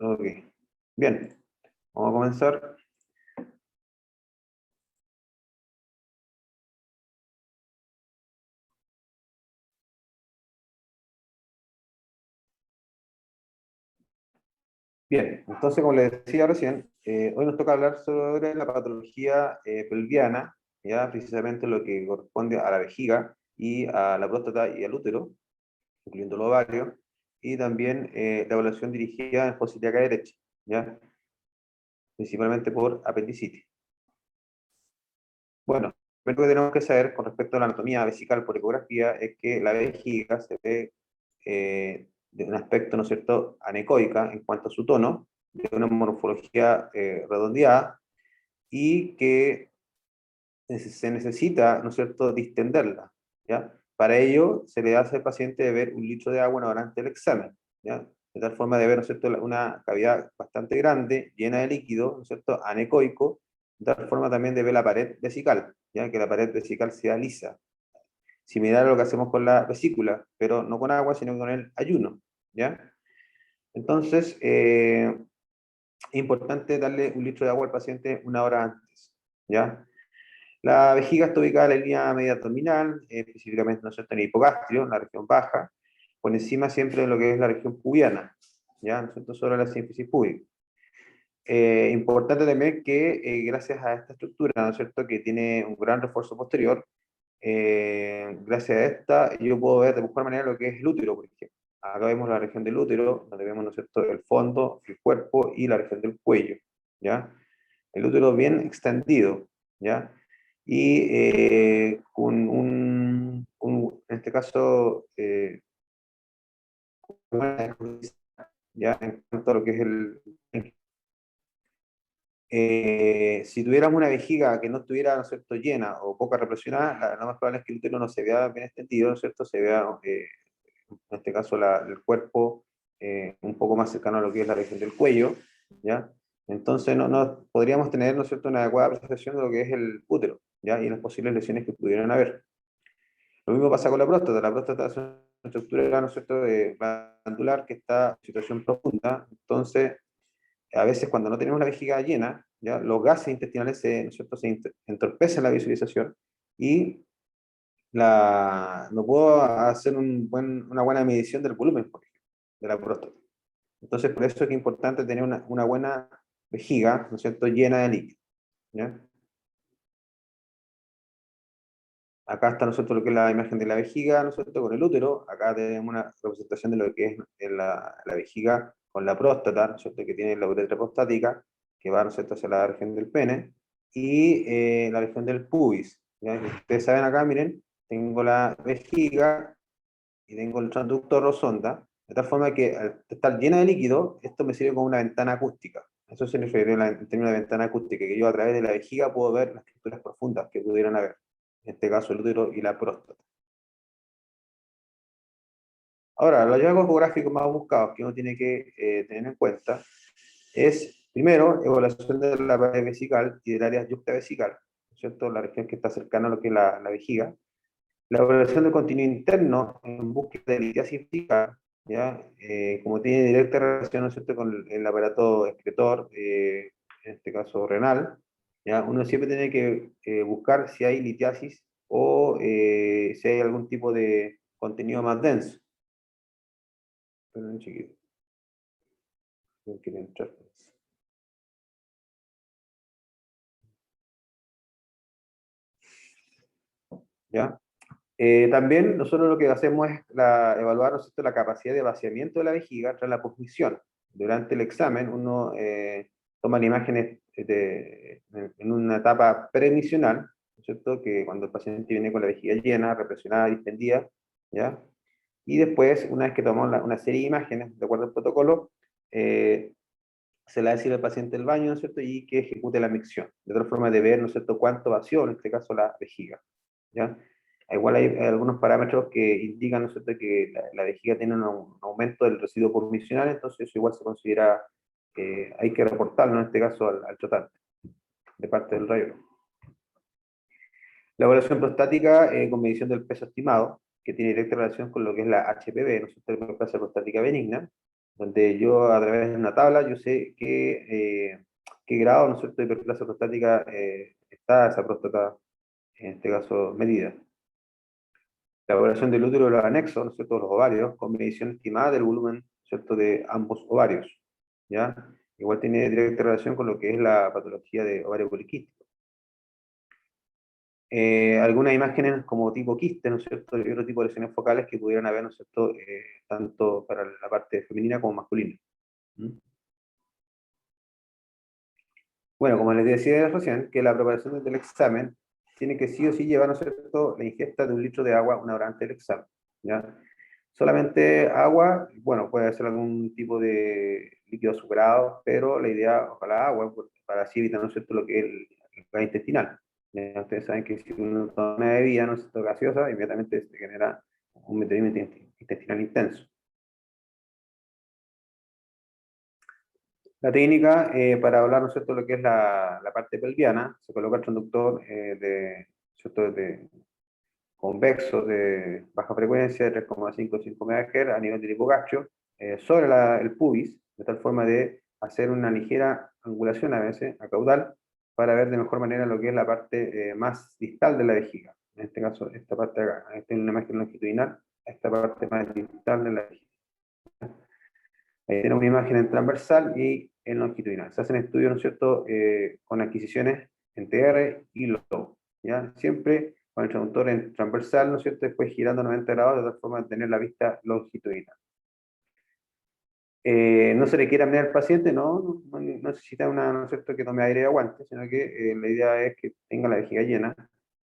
Ok. Bien, vamos a comenzar. Bien, entonces, como les decía recién, hoy nos toca hablar sobre la patología pelviana, ya precisamente lo que corresponde a la vejiga y a la próstata y al útero, incluyendo el ovario, y también la evaluación dirigida en fosa ilíaca derecha, ya principalmente por apendicitis. Bueno, lo que tenemos que saber con respecto a la anatomía vesical por ecografía es que la vejiga se ve de un aspecto, ¿no es cierto?, anecoica en cuanto a su tono, de una morfología redondeada, y que se necesita, ¿no es cierto?, distenderla, ¿ya? Para ello, se le hace al paciente beber un litro de agua durante el examen, ¿ya? De tal forma de ver, ¿no es cierto?, una cavidad bastante grande, llena de líquido, ¿no es cierto?, anecoico, de tal forma también de ver la pared vesical, ¿ya? Que la pared vesical sea lisa, similar a lo que hacemos con la vesícula, pero no con agua, sino con el ayuno, ¿ya? Entonces, es importante darle un litro de agua al paciente una hora antes, ¿ya? La vejiga está ubicada en la línea media abdominal, específicamente, ¿no es cierto?, en el hipogastrio, en la región baja, por encima siempre de lo que es la región pubiana, ¿ya? ¿No es cierto?, sobre la sínfisis púbica. Importante también que gracias a esta estructura, ¿no es cierto?, que tiene un gran refuerzo posterior, gracias a esta yo puedo ver de mejor manera lo que es el útero, por ejemplo. Acá vemos la región del útero, donde vemos, ¿no es cierto?, el fondo, el cuerpo y la región del cuello, ¿ya? El útero bien extendido, ¿ya? Y con en este caso, ya en cuanto a lo que es si tuviéramos una vejiga que no estuviera, ¿no es cierto?, llena o poco represionada, lo más probable es que el útero no se vea bien extendido, ¿no es cierto?, se vea, en este caso, el cuerpo un poco más cercano a lo que es la región del cuello, ¿ya? Entonces no podríamos tener, ¿no es cierto?, una adecuada apreciación de lo que es el útero, ¿ya? Y las posibles lesiones que pudieran haber. Lo mismo pasa con la próstata. La próstata es una estructura, ¿no es cierto?, glandular que está en situación profunda. Entonces, a veces cuando no tenemos la vejiga llena, ¿ya?, los gases intestinales ¿no es cierto?, entorpecen la visualización y no puedo hacer una buena medición del volumen, por ejemplo, de la próstata. Entonces, por eso es que es importante tener una buena vejiga, ¿no es cierto?, llena de líquido, ¿ya? Acá está, ¿no es cierto?, lo que es la imagen de la vejiga, ¿no es cierto?, con el útero. Acá tenemos una representación de lo que es la vejiga con la próstata, ¿no es cierto?, que tiene la uretra prostática, que va, ¿no es cierto?, hacia la región del pene, y la región del pubis, ¿ya? Y ustedes saben acá, miren, tengo la vejiga y tengo el transductor o sonda, de tal forma que al estar llena de líquido, esto me sirve como una ventana acústica. Eso se refiere en términos de ventana acústica, que yo a través de la vejiga puedo ver las estructuras profundas que pudieran haber, en este caso el útero y la próstata. Ahora, los hallazgos geográficos más buscados que uno tiene que tener en cuenta es, primero, evaluación de la pared vesical y del área yuxtavesical, ¿no es cierto?, la región que está cercana a lo que es la vejiga. La evaluación de contenido interno en búsqueda de litiasis física, ¿ya? Como tiene directa relación, ¿no es cierto?, con el aparato excretor, en este caso renal, ¿ya? Uno siempre tiene que buscar si hay litiasis o si hay algún tipo de contenido más denso. Perdón, chiquito, no quiere entrar. ¿Ya? También nosotros lo que hacemos es evaluar, ¿no es cierto?, la capacidad de vaciamiento de la vejiga tras la posmisión. Durante el examen uno toma imágenes en una etapa premisional, ¿no es cierto?, que cuando el paciente viene con la vejiga llena, represionada, distendida, ¿ya? Y después, una vez que tomamos una serie de imágenes, de acuerdo al protocolo, se le va a decir al paciente el baño, ¿no es cierto?, y que ejecute la micción, de otra forma de ver, ¿no es cierto?, cuánto vació, en este caso, la vejiga, ¿ya? Igual hay algunos parámetros que indican, ¿no es cierto?, que la vejiga tiene un aumento del residuo permisional, entonces eso igual se considera, hay que reportarlo en este caso al tratante, de parte del rayólogo. La evaluación prostática con medición del peso estimado, que tiene directa relación con lo que es la HPV, ¿no es cierto?, la hiperplasia prostática benigna, donde yo a través de una tabla yo sé qué grado, ¿no es cierto?, de hiperplasia prostática está esa próstata, en este caso, medida. La valoración del útero de los anexos, ¿no es cierto?, los ovarios, con medición estimada del volumen, ¿cierto?, de ambos ovarios, ¿ya? Igual tiene directa relación con lo que es la patología de ovario poliquístico. Algunas imágenes como tipo quiste, ¿no es cierto?, y otro tipo de lesiones focales que pudieran haber, ¿no es cierto?, tanto para la parte femenina como masculina. ¿Mm? Bueno, como les decía recién, que la preparación del examen tiene que sí o sí llevar, ¿no es cierto?, la ingesta de 1 litro de agua una hora antes del examen, ¿ya? Solamente agua, bueno, puede ser algún tipo de líquido azucarado, pero la idea, ojalá agua, para así evitar, ¿no es cierto?, lo que es el gas intestinal. Ya ustedes saben que si uno toma una bebida, ¿no es cierto?, gaseosa, inmediatamente se genera un meteorismo intestinal intenso. La técnica, para hablar, ¿no es cierto?, lo que es la parte pelviana, se coloca el transductor ¿cierto?, convexo de baja frecuencia, de 3,5 MHz a nivel del hipogastrio, sobre el pubis, de tal forma de hacer una ligera angulación a veces, a caudal, para ver de mejor manera lo que es la parte más distal de la vejiga. En este caso, esta parte de acá, esta es una imagen longitudinal, esta parte más distal de la vejiga. Tenemos una imagen en transversal y en longitudinal. Se hacen estudios, ¿no es cierto?, con adquisiciones en TR y LOW, ¿ya? Siempre con el traductor en transversal, ¿no es cierto?, después girando 90 grados de tal forma de tener la vista longitudinal. No se le quiera mirar al paciente, no necesita ¿no es cierto?, que tome aire y aguante, sino que la idea es que tenga la vejiga llena.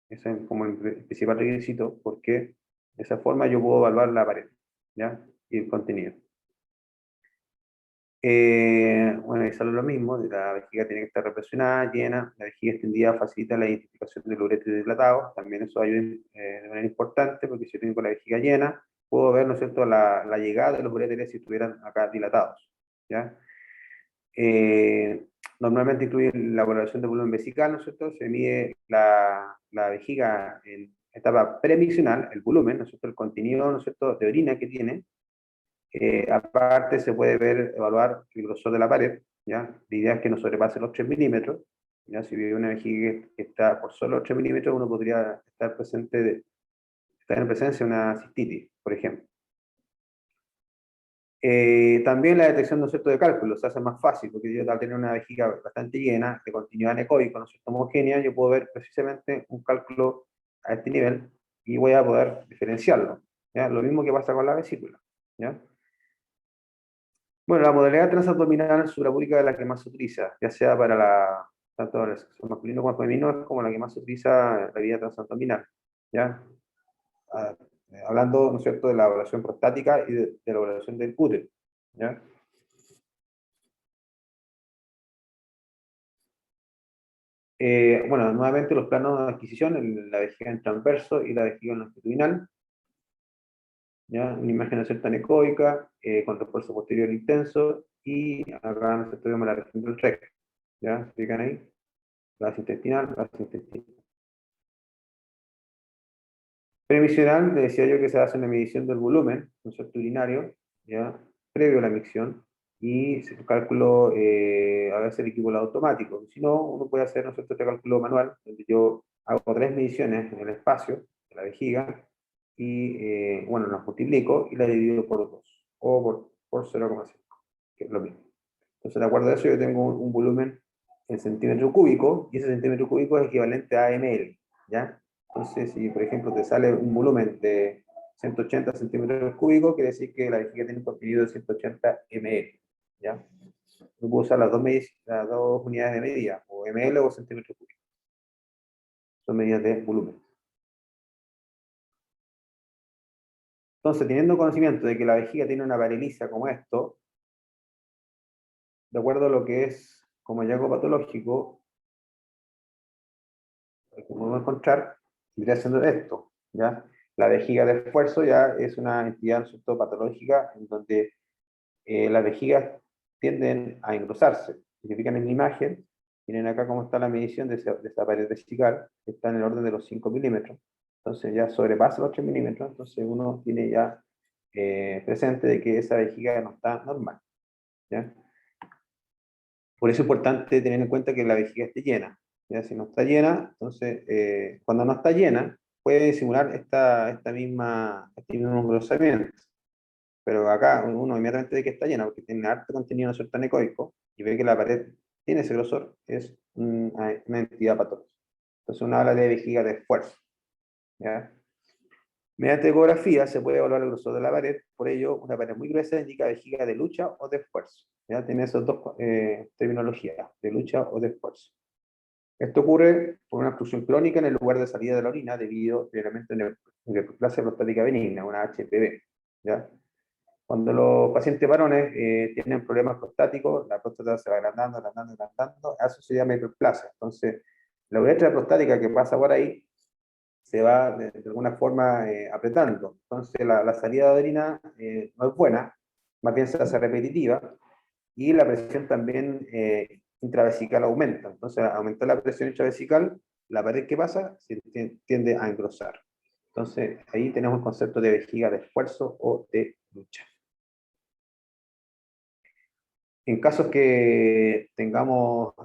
Ese es como el principal requisito, porque de esa forma yo puedo evaluar la pared, ¿ya?, y el contenido. Bueno, es lo mismo, la vejiga tiene que estar represionada, llena, la vejiga extendida facilita la identificación del ureter dilatado, también eso ayuda de manera importante, porque si yo tengo la vejiga llena, puedo ver, ¿no es cierto?, la llegada de los ureteres si estuvieran acá dilatados, ¿ya? Normalmente incluye la valoración de volumen vesical, ¿no es cierto? Se mide la vejiga en etapa premisional, el volumen, ¿no es cierto?, el contenido, ¿no es cierto?, de orina que tiene. Aparte se puede ver, evaluar el grosor de la pared, ¿ya? La idea es que no sobrepase los 3 milímetros, ¿ya? Si vive una vejiga que está por solo 3 milímetros, uno podría estar en presencia de una cistitis, por ejemplo. También la detección, ¿no es cierto?, de cálculos se hace más fácil, porque yo al tener una vejiga bastante llena, de continuidad anecoica, ¿no es cierto?, homogénea, yo puedo ver precisamente un cálculo a este nivel y voy a poder diferenciarlo, ¿ya? Lo mismo que pasa con la vesícula, ¿ya? Bueno, la modalidad transabdominal suprapúbica es la que más se utiliza, ya sea para tanto el sexo masculino como femenino, es como la que más se utiliza la vía transabdominal, ¿ya? Ah, hablando, ¿no es cierto?, de la evaluación prostática y de la evaluación del útero, ¿ya? Bueno, nuevamente los planos de adquisición, la vejiga en transverso y la vejiga longitudinal, ¿ya? Una imagen, ¿no es cierto?, anecoica, con refuerzo posterior intenso, y acá, ¿no es cierto?, vemos la región del recto, ¿ya? ¿Se fijan ahí? Gas intestinal, gas intestinal. Previsional, le decía yo que se hace una medición del volumen, ¿no es cierto?, urinario, ¿ya?, previo a la micción, y se cálculo a veces el equivalente automático. Si no, uno puede hacer, ¿no es cierto?, este cálculo manual, donde yo hago 3 mediciones en el espacio de la vejiga, y bueno, las multiplico y las divido por 2, o por 0,5, que es lo mismo. Entonces, de acuerdo a eso, yo tengo un volumen en centímetro cúbico, y ese centímetro cúbico es equivalente a ml, ¿ya? Entonces, si por ejemplo te sale un volumen de 180 centímetros cúbicos, quiere decir que la vejiga tiene un contenido de 180 ml, ¿ya? Yo puedo usar las dos unidades de medida, o ml o centímetros cúbicos. Son medidas de volumen. Entonces, teniendo conocimiento de que la vejiga tiene una vareliza como esto, de acuerdo a lo que es como hallazgo patológico, que podemos encontrar, vendría siendo esto, ¿ya? La vejiga de esfuerzo ya es una entidad patológica en donde las vejigas tienden a engrosarse. Si se fijan en la imagen, miren acá cómo está la medición de esa pared vesical, que está en el orden de los 5 milímetros. Entonces ya sobrepasa los 3 milímetros, entonces uno tiene ya presente de que esa vejiga no está normal. ¿ya? Por eso es importante tener en cuenta que la vejiga esté llena, ¿ya? Si no está llena, entonces, cuando no está llena, puede simular este mismo engrosamiento. Pero acá uno inmediatamente ve que está llena, porque tiene harto contenido, ¿no es cierto?, anecoico, y ve que la pared tiene ese grosor, es una entidad patológica. Entonces uno habla de vejiga de esfuerzo, ¿ya? Mediante ecografía se puede evaluar el grosor de la pared, por ello una pared muy gruesa indica vejiga de lucha o de esfuerzo. ¿Ya? Tiene esas dos terminologías, de lucha o de esfuerzo. Esto ocurre por una obstrucción crónica en el lugar de salida de la orina debido primeramente a una hiperplasia prostática benigna, una HPB. ¿Ya? Cuando los pacientes varones tienen problemas prostáticos, la próstata se va agrandando, agrandando, agrandando, eso se llama hiperplasia. Entonces, la uretra prostática que pasa por ahí se va de alguna forma apretando. Entonces la salida de orina no es buena, más bien se hace repetitiva, y la presión también intravesical aumenta. Entonces, al aumentar la presión intravesical, la pared que pasa se tiende a engrosar. Entonces, ahí tenemos el concepto de vejiga de esfuerzo o de lucha. En casos que tengamos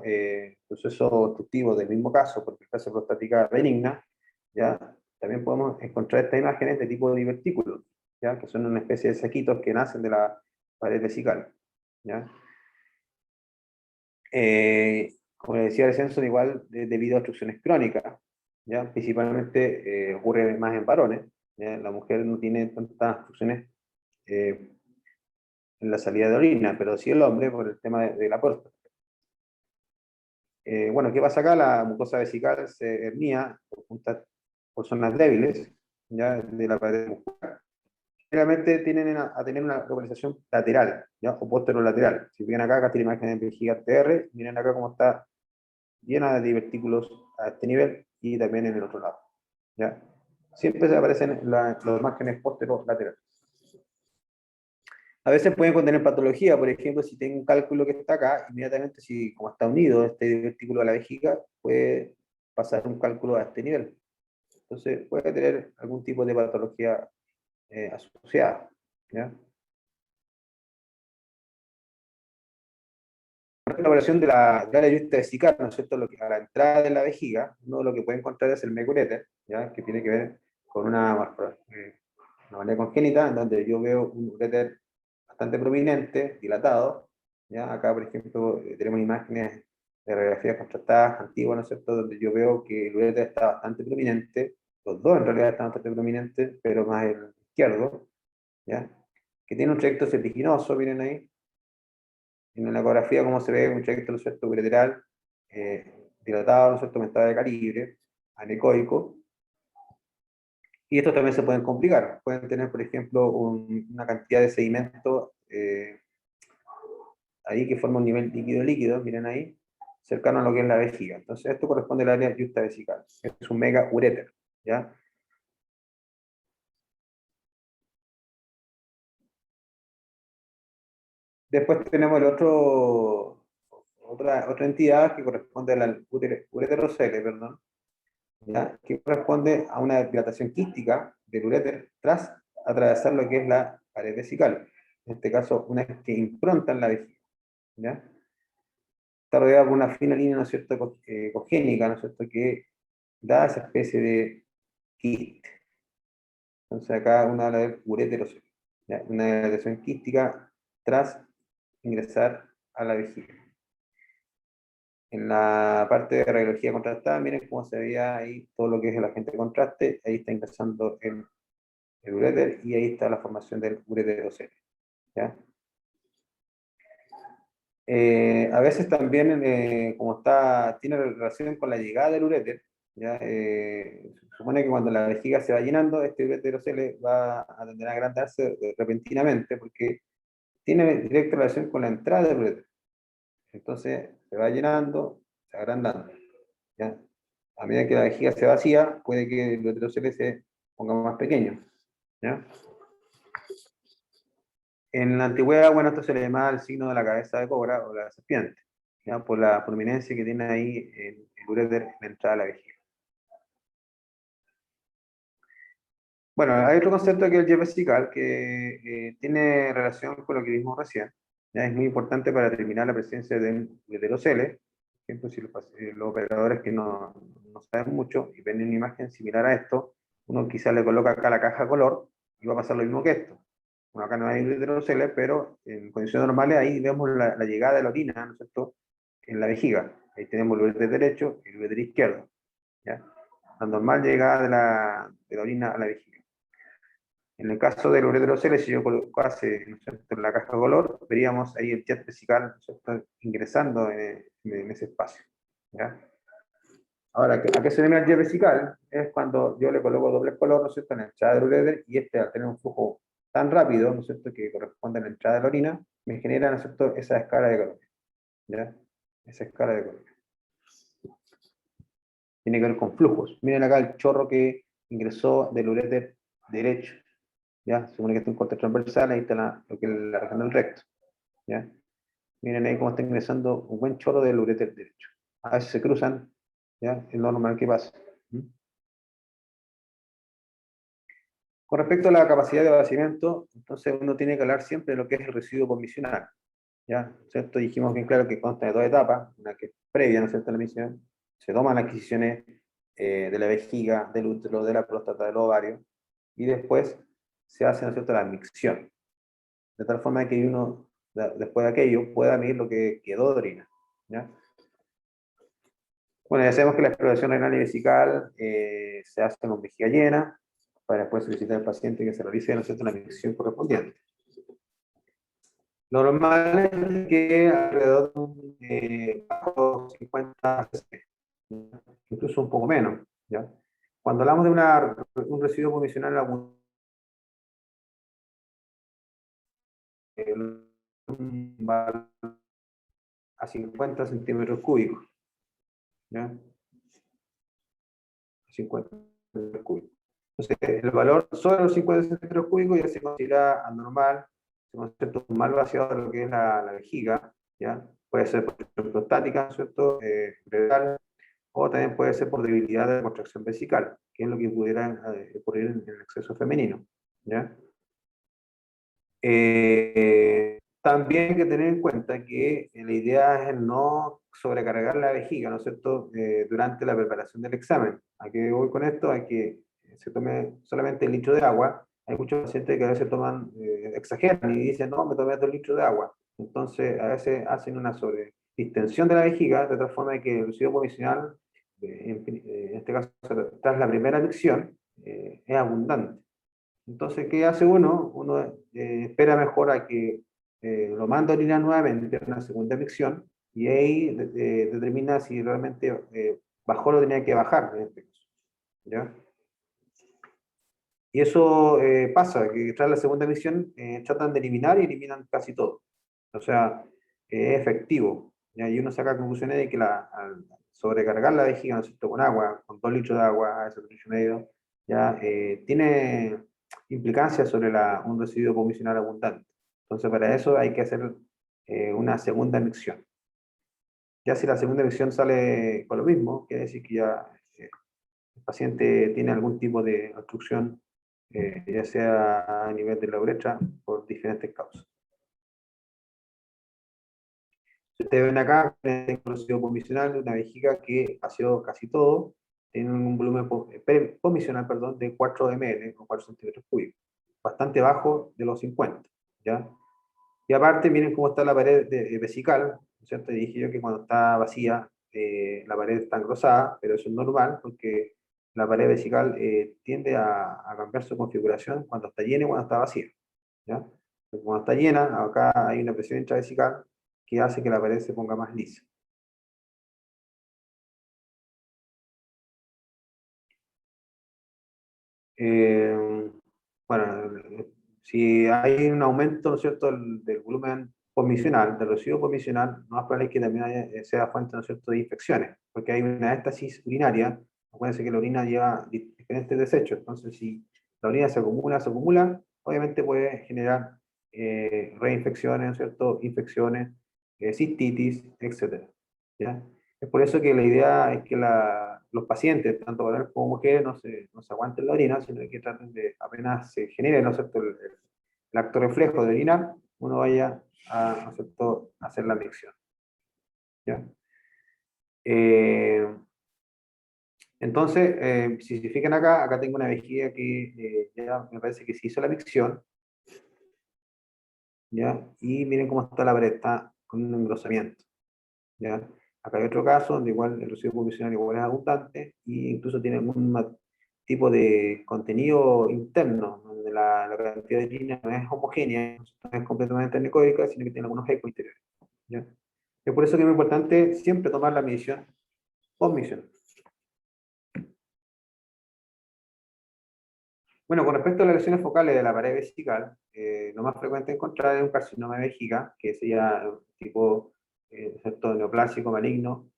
proceso obstructivo del mismo caso, por hiperplasia prostática benigna, ¿ya? También podemos encontrar estas imágenes de tipo divertículos, ¿ya? Que son una especie de saquitos que nacen de la pared vesical, ¿ya? Como les decía recién, son igual debido a obstrucciones crónicas, ¿ya? Principalmente ocurre más en varones, ¿ya? La mujer no tiene tantas obstrucciones eh, en la salida de orina, pero sí el hombre por el tema de la próstata. Bueno, ¿qué pasa acá? La mucosa vesical se hernia por zonas débiles, ¿ya? De la pared muscular. Generalmente tienden a tener una localización lateral, ¿ya? O posterolateral. Si ven acá tiene imagen de vejiga TR, miren acá cómo está llena de divertículos a este nivel y también en el otro lado, ¿ya? Siempre se aparecen los márgenes posterolaterales. A veces pueden contener patología, por ejemplo, si tengo un cálculo que está acá, inmediatamente, si como está unido este divertículo a la vejiga, puede pasar un cálculo a este nivel. Entonces, puede tener algún tipo de patología asociada, ¿ya? La operación de la yusta vesical, ¿no es cierto? A la entrada de la vejiga, uno lo que puede encontrar es el mecureter, ¿ya? Que tiene que ver con una manera congénita, en donde yo veo un ureter bastante prominente, dilatado, ¿ya? Acá, por ejemplo, tenemos imágenes de radiografías contrastadas antiguas, ¿no es cierto?, donde yo veo que el ureter está bastante prominente, los dos en realidad están bastante prominentes, pero más el izquierdo, ¿ya? Que tiene un trayecto serpiginoso, miren ahí, en la ecografía cómo se ve un trayecto, ¿no es cierto?, ureteral, dilatado, ¿no es cierto?, aumentado de calibre, anecoico, y estos también se pueden complicar. Pueden tener, por ejemplo, una cantidad de sedimento ahí que forma un nivel líquido-líquido, miren ahí, cercano a lo que es la vejiga. Entonces, esto corresponde al área justa vesical. Es un mega uréter, ¿ya? Después tenemos otra entidad que corresponde al ureterocele, perdón, ¿ya? Que corresponde a una dilatación quística del uréter tras atravesar lo que es la pared vesical. En este caso, una vez que improntan la vejiga, ¿ya? Está rodeada por una fina línea, ¿no es cierto?, cogénica, ¿no es cierto?, que da esa especie de quiste. Entonces acá uno habla de ureterocele, ¿ya? Una dilatación quística tras ingresar a la vejiga. En la parte de radiología contrastada, miren cómo se veía ahí todo lo que es el agente de contraste, ahí está ingresando el uréter y ahí está la formación del ureterocele, ¿ya? A veces también, como tiene relación con la llegada del uréter, ¿ya? Se supone que cuando la vejiga se va llenando, este ureterocele va a tender a agrandarse repentinamente porque tiene directa relación con la entrada del uréter. Entonces se va llenando, se va agrandando, ¿ya? A medida que la vejiga se vacía, puede que el ureterocele se ponga más pequeño, ¿ya? En la antigüedad, bueno, esto se le llamaba el signo de la cabeza de cobra o la serpiente, ¿ya? Por la prominencia que tiene ahí el uréter en la entrada de la vejiga. Bueno, hay otro concepto que es el jet vesical, que tiene relación con lo que vimos recién, Ya es muy importante para determinar la presencia de un ureterocele. Por ejemplo, si los operadores que no saben mucho y ven una imagen similar a esto, uno quizás le coloca acá la caja color y va a pasar lo mismo que esto. Bueno, acá no hay ureterocele, pero en condiciones normales ahí vemos la llegada de la orina, ¿no es cierto?, en la vejiga. Ahí tenemos el ureter derecho y el ureter izquierdo. ¿Ya? La normal llegada de la orina a la vejiga. En el caso del ureterocele, si yo colocase, ¿no es cierto?, en la caja de color, veríamos ahí el jet vesical, ¿no es cierto?, ingresando en ese espacio. ¿Ya? Ahora, ¿a qué se debe el jet vesical? Es cuando yo le coloco doble color, ¿no es cierto?, en la entrada del ureter, y este, al tener un flujo tan rápido, ¿no es cierto?, que corresponde a la entrada de la orina, me genera, ¿no es cierto?, esa escala de color. ¿Ya? Esa escala de color. Tiene que ver con flujos. Miren acá el chorro que ingresó del ureter derecho. ¿Ya? Supone que está un corte transversal, ahí está lo que es la región del recto. ¿Ya? Miren ahí cómo está ingresando un buen chorro del ureter derecho. A veces se cruzan, ¿ya? Es lo normal que pasa. ¿Mm? Con respecto a la capacidad de vaciamiento, entonces uno tiene que hablar siempre de lo que es el residuo comisional. ¿Ya? ¿Cierto? Dijimos bien claro que consta de dos etapas, una que es previa, ¿no es cierto?, a la emisión. Se toman las adquisiciones de la vejiga, del útero, de la próstata, del ovario, y después se hace, ¿no es cierto?, la micción. De tal forma que uno, después de aquello, pueda medir lo que quedó de orina. ¿Ya? Bueno, ya sabemos que la exploración renal y vesical se hace con vejiga llena, para después solicitar al paciente que se realice, ¿no es cierto?, la micción correspondiente. Lo normal es que alrededor de bajo 50 cc, incluso un poco menos. ¿Ya? Cuando hablamos de un residuo comisional va a 50 centímetros cúbicos. ¿Ya? 50 centímetros cúbicos. Entonces, el valor sobre los 50 centímetros cúbicos ya se considera anormal, se considera un mal vaciado de lo que es la vejiga. ¿Ya? Puede ser por prostática, ¿cierto? O también puede ser por debilidad de la contracción vesical, que es lo que pudiera ocurrir en el exceso femenino. ¿Ya? También hay que tener en cuenta que la idea es no sobrecargar la vejiga, ¿no es cierto?, durante la preparación del examen. ¿A qué voy con esto? A que se tome solamente el litro de agua. Hay muchos pacientes que a veces toman, exageran y dicen, no, me tomé 2 litros de agua. Entonces, a veces hacen una sobredistensión de la vejiga, de tal forma que el residuo comisional, en este caso, tras la primera micción, es abundante. Entonces, ¿qué hace uno? Uno espera mejor a que lo manda a orinar nuevamente en una segunda micción y ahí determina si realmente bajó lo que tenía que bajar en este caso. ¿Ya? Y eso pasa, que tras la segunda micción tratan de eliminar y eliminan casi todo. O sea, es efectivo. ¿Ya? Y uno saca conclusiones de que al sobrecargar la vejiga, ¿no es cierto?, con agua, con 2 litros de agua, a ese 3 litros y medio, ya tiene implicancias sobre un residuo comisional abundante. Entonces, para eso hay que hacer una segunda micción. Ya si la segunda micción sale con lo mismo, quiere decir que ya el paciente tiene algún tipo de obstrucción, ya sea a nivel de la uretra, por diferentes causas. Si ustedes ven acá, el residuo comisional de una vejiga que vació casi todo, tiene un volumen comisional, perdón, de 4 ml o 4 centímetros cúbicos, bastante bajo de los 50. ¿Ya? Y aparte, miren cómo está la pared vesical, ¿no es cierto? Y dije yo que cuando está vacía, la pared está engrosada, pero eso es normal porque la pared vesical tiende a cambiar su configuración cuando está llena y cuando está vacía. ¿Ya? Porque cuando está llena, acá hay una presión intravesical que hace que la pared se ponga más lisa. Eh, bueno, si hay un aumento, ¿no es cierto?, del volumen comisional, del residuo comisional, lo más probable es que también sea fuente, ¿no es cierto?, de infecciones, porque hay una éstasis urinaria. Acuérdense que la orina lleva diferentes desechos, entonces si la orina se acumula, obviamente puede generar reinfecciones, ¿no es cierto?, infecciones, cistitis, etcétera. ¿Ya? Es por eso que la idea es que los pacientes, tanto varones como mujeres, no se aguanten la orina, sino que traten de, apenas se genere, ¿no es cierto?, el acto reflejo de orinar, uno vaya a, ¿no es cierto?, hacer la micción. ¿Ya? Entonces, si se fijan acá, acá tengo una vejiga que ya me parece que se hizo la micción, ¿ya? Y miren cómo está la pared, está con un engrosamiento, ¿ya? Acá hay otro caso donde igual el residuo provisional igual es abundante e incluso tiene algún tipo de contenido interno, donde la cantidad de líneas no es homogénea, no es completamente anecoica, sino que tiene algunos ecos interiores, ¿ya? Es por eso que es muy importante siempre tomar la medición post misión. Bueno, con respecto a las lesiones focales de la pared vesical, lo más frecuente encontrar es un carcinoma de vejiga, que sería tipo ¿cierto?, neoplásico maligno,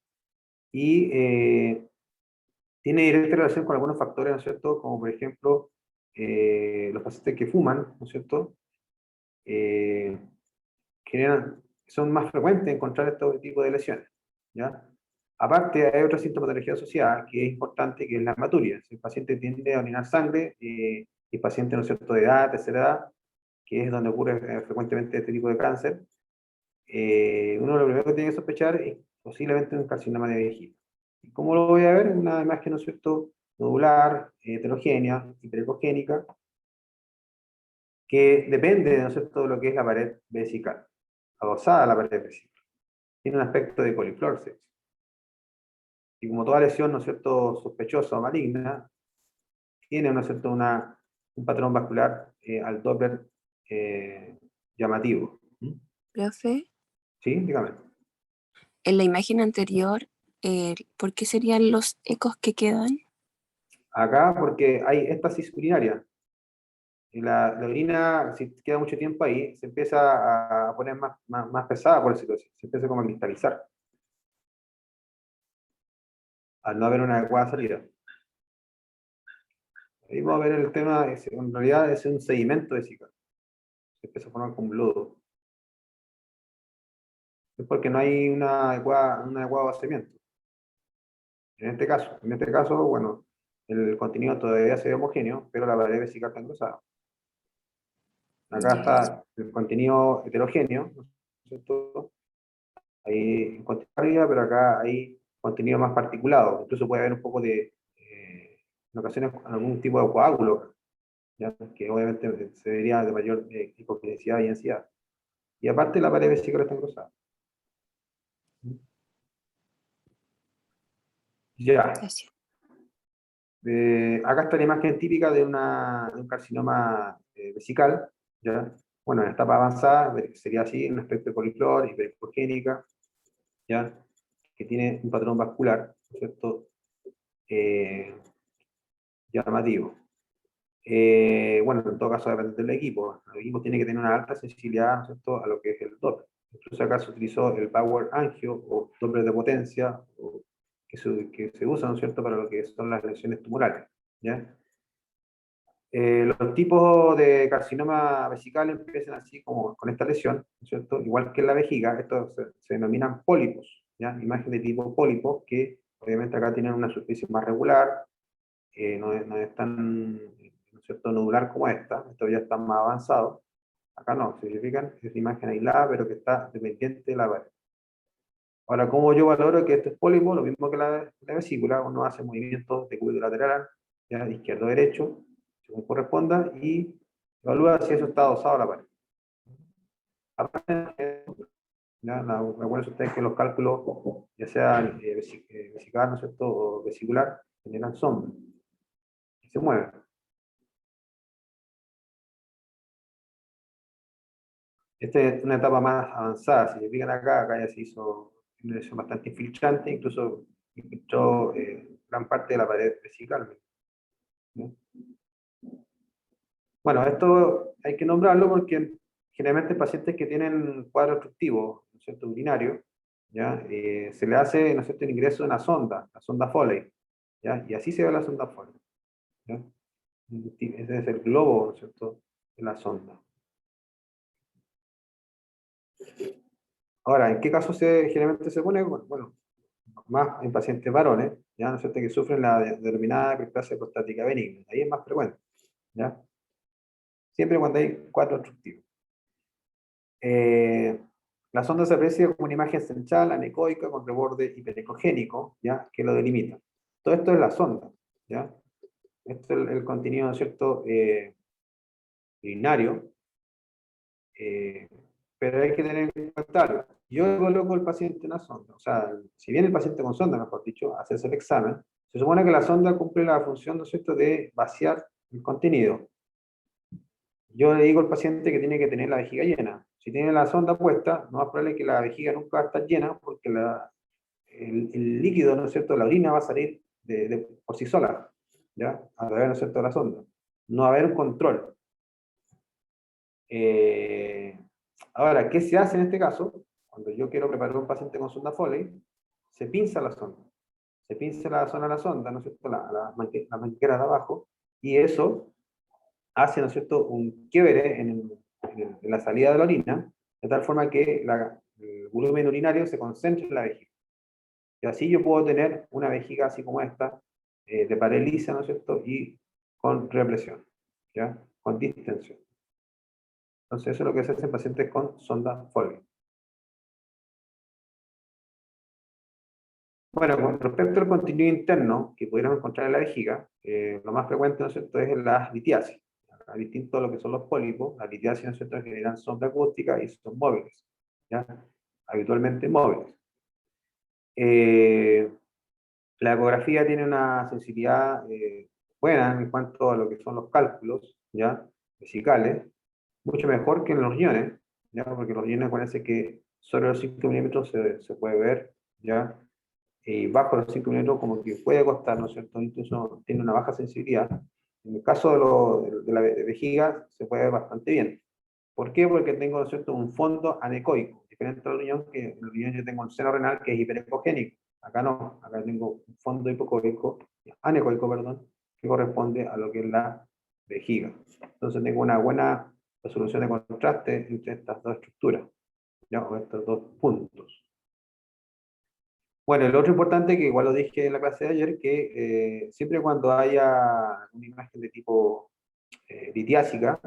y tiene directa relación con algunos factores, ¿no es cierto?, como por ejemplo los pacientes que fuman, ¿no es cierto?, eh, son más frecuentes encontrar este tipo de lesiones, ¿ya? Aparte, hay otra sintomatología asociada que es importante, que es la hematuria. Si el paciente tiende a orinar sangre, y el paciente, ¿no es cierto?, de edad, tercera edad, que es donde ocurre frecuentemente este tipo de cáncer, uno lo primero que tiene que sospechar es posiblemente un carcinoma de vejiga. ¿Y cómo lo voy a ver? Una imagen, ¿no es cierto?, nodular, heterogénea, hiperecogénica, que depende, ¿no es cierto?, de lo que es la pared vesical, adosada a la pared vesical. Tiene un aspecto de coliflor. Y como toda lesión, ¿no es cierto?, sospechosa o maligna, tiene, ¿no es cierto?, un patrón vascular al Doppler llamativo. ¿Mm? Profe, ¿Sí? Dígame. en la imagen anterior, ¿por qué serían los ecos que quedan? Acá porque hay éstasis urinaria. Y la orina, si queda mucho tiempo ahí, se empieza a poner más pesada, por decirlo así. Se empieza como a cristalizar, al no haber una adecuada salida. Ahí vamos a ver el tema, en realidad es un sedimento de zika. Se empieza a formar como un lodo. Es porque no hay un adecuado vaciamiento. En este caso, bueno, el contenido todavía se ve homogéneo, pero la pared vesical está engrosada. Acá Ya. está el contenido heterogéneo, ¿no es cierto? Hay contenido arriba, pero acá hay contenido más particulado. Incluso puede haber un poco de, en ocasiones, algún tipo de coágulo, ¿ya?, que obviamente se vería de mayor hipocrisidad y ansiedad. Y aparte la pared vesical está engrosada. Ya. Gracias. Acá está la imagen típica de un carcinoma vesical, ¿ya? Bueno, en etapa avanzada sería así, un aspecto de coliflor, hipericogénica, ¿ya?, que tiene un patrón vascular, ¿no es cierto?, llamativo. Bueno, en todo caso depende del equipo. El equipo tiene que tener una alta sensibilidad, ¿no es cierto?, a lo que es el Doppler. Incluso acá se utilizó el Power Angio o Doppler de potencia, que se usa, ¿no es cierto?, para lo que son las lesiones tumorales, ¿ya? Los tipos de carcinoma vesical empiezan así como con esta lesión, ¿no es cierto? Igual que en la vejiga, estos se denominan pólipos, ¿ya? Imagen de tipo pólipo, que obviamente acá tienen una superficie más regular, no es tan, ¿no es cierto?, nodular como esta, esto ya está más avanzado. Acá no, se fijan, es una imagen aislada, pero que está dependiente de la pared. Ahora, ¿cómo yo valoro que esto es pólipo? Lo mismo que la vesícula, uno hace movimientos de cúbito lateral, ya, izquierdo-derecho, según corresponda, y evalúa si eso está adosado a la pared. Aparte, ya, recuerden ustedes que los cálculos, ya sea vesical, ¿no es cierto?, o vesicular, generan sombra, y se mueven. Esta es una etapa más avanzada. Si se fijan acá ya se hizo una lesión bastante infiltrante, incluso infiltró gran parte de la pared vesical, ¿no? Bueno, esto hay que nombrarlo porque generalmente pacientes que tienen cuadro obstructivo, ¿no es cierto?, urinario, ¿ya? Se le hace, ¿no es cierto?, el ingreso de una sonda, la sonda Foley, ¿ya? Y así se ve la sonda Foley, ¿ya? Ese es el globo, ¿no es cierto?, de la sonda. Ahora, ¿en qué caso generalmente se pone? Bueno, más en pacientes varones, ¿ya?, ¿no es cierto?, que sufren la denominada hiperplasia prostática benigna. Ahí es más frecuente, ¿ya? Siempre cuando hay cuadro obstructivo. La sonda se aprecia como una imagen central, anecoica, con reborde hiperecogénico, ¿ya? Que lo delimita. Todo esto es la sonda, ¿ya? Esto es el contenido, ¿no es cierto?, urinario, pero hay que tener en cuenta algo. Yo coloco al paciente en la sonda, o sea, si viene el paciente con sonda, mejor dicho, a hacerse el examen, se supone que la sonda cumple la función, ¿no es cierto?, de vaciar el contenido. Yo le digo al paciente que tiene que tener la vejiga llena. Si tiene la sonda puesta, no es probable que la vejiga nunca va a estar llena porque el líquido, ¿no es cierto?, la orina va a salir por sí sola, ¿ya? A través, ¿no es cierto?, de la sonda. No va a haber un control. Eh, Ahora, ¿qué se hace en este caso? Cuando yo quiero preparar a un paciente con sonda Foley, se pinza la sonda. Se pinza la zona de la sonda, ¿no es cierto?, la manguera de abajo, y eso hace, ¿no es cierto?, un quiebre en la salida de la orina, de tal forma que el volumen urinario se concentre en la vejiga. Y así yo puedo tener una vejiga así como esta, de pared lisa, ¿no es cierto?, y con represión, ¿ya? Con distensión. Entonces eso es lo que se hace en pacientes con sonda Foley. Bueno, con respecto al contenido interno que pudiéramos encontrar en la vejiga, lo más frecuente, ¿no es cierto?, es la litiasis. Distinto a lo que son los pólipos, la litiasis, ¿no es cierto?, generan sonda acústica y son móviles, ¿ya? Habitualmente móviles. Eh, la ecografía tiene una sensibilidad buena en cuanto a lo que son los cálculos, ¿ya?, vesicales, mucho mejor que en los riñones, ¿ya? Porque los riñones parece que sobre los 5 milímetros se puede ver, ¿ya? Y bajo los 5 milímetros como que puede costar, ¿no es cierto? Incluso tiene una baja sensibilidad. En el caso de la vejiga se puede ver bastante bien. ¿Por qué? Porque tengo, ¿no es cierto?, un fondo anecoico, diferente al riñón, que en el riñón yo tengo el seno renal que es hiperecogénico. Acá no, acá tengo un fondo hipocoico, anecoico, perdón, que corresponde a lo que es la vejiga. Entonces tengo una buena resolución de contraste entre estas dos estructuras, ¿ya? O estos dos puntos. Bueno, lo otro importante, que igual lo dije en la clase de ayer, que siempre cuando haya una imagen de tipo litiásica,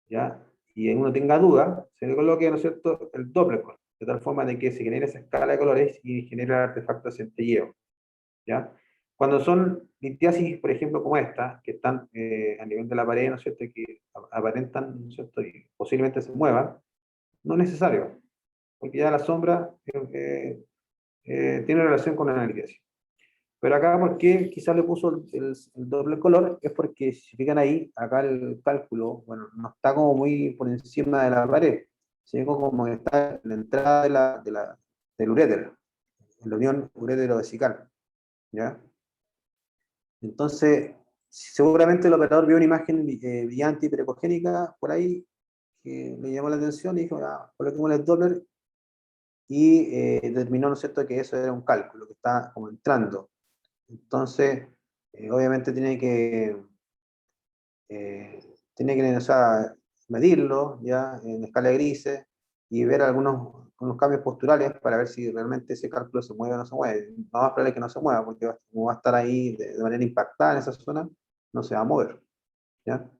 ¿ya?, y uno tenga duda, se le coloque, ¿no es cierto?, el Doppler color, de tal forma de que se genere esa escala de colores y genere el artefacto de centelleo, ¿ya? Cuando son litiasis, por ejemplo, como esta, que están a nivel de la pared, ¿no es cierto?, que aparentan, ¿no es cierto?, y posiblemente se muevan, no es necesario, porque ya la sombra tiene relación con la litiasis. Pero acá, ¿por qué quizás le puso el doble color? Es porque, si fijan ahí, acá el cálculo, bueno, no está como muy por encima de la pared, sino como que está en la entrada del uréter, en la unión urétero-vesical, ¿ya? Entonces, seguramente el operador vio una imagen brillante y precogénica por ahí, que le llamó la atención y dijo, ah, coloquémosle el Doppler, y determinó, ¿no es cierto?, que eso era un cálculo que está como entrando. Entonces, obviamente o sea, medirlo ya en escala de grises y ver unos cambios posturales para ver si realmente ese cálculo se mueve o no se mueve. Lo más probable es que no se mueva, porque como va a estar ahí de manera impactada en esa zona, no se va a mover, ¿ya?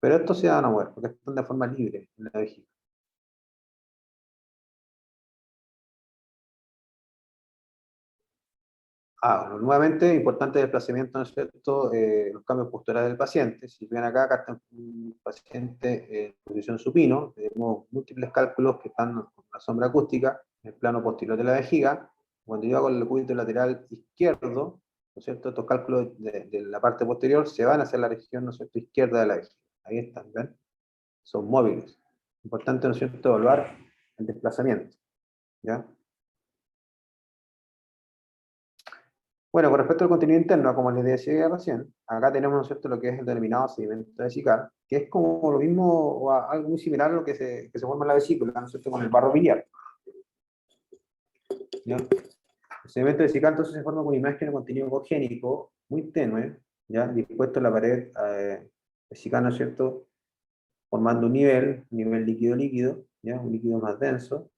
Pero estos se van a mover, porque están de forma libre en la vejiga. Nuevamente, importante desplazamiento, ¿no es cierto?, los cambios posturales del paciente. Si ven acá está un paciente en posición supino, tenemos múltiples cálculos que están con la sombra acústica en el plano posterior de la vejiga. Cuando yo hago el cúbito lateral izquierdo, ¿no es cierto?, estos cálculos de la parte posterior se van hacia la región, ¿no es cierto?, izquierda de la vejiga. Ahí están, ¿ven? Son móviles. Importante, ¿no es cierto?, evaluar el desplazamiento, ¿ya? Bueno, con respecto al contenido interno, como les decía recién, acá tenemos, ¿no es cierto?, lo que es el denominado sedimento vesical, que es como lo mismo o algo muy similar a lo que se forma en la vesícula, ¿no es cierto?, con el barro biliar, ¿ya? El sedimento vesical entonces se forma con una imagen de contenido cogénico muy tenue, ¿ya?, dispuesto en la pared vesical, ¿no es cierto?, formando un nivel líquido-líquido, ¿ya?, un líquido más denso,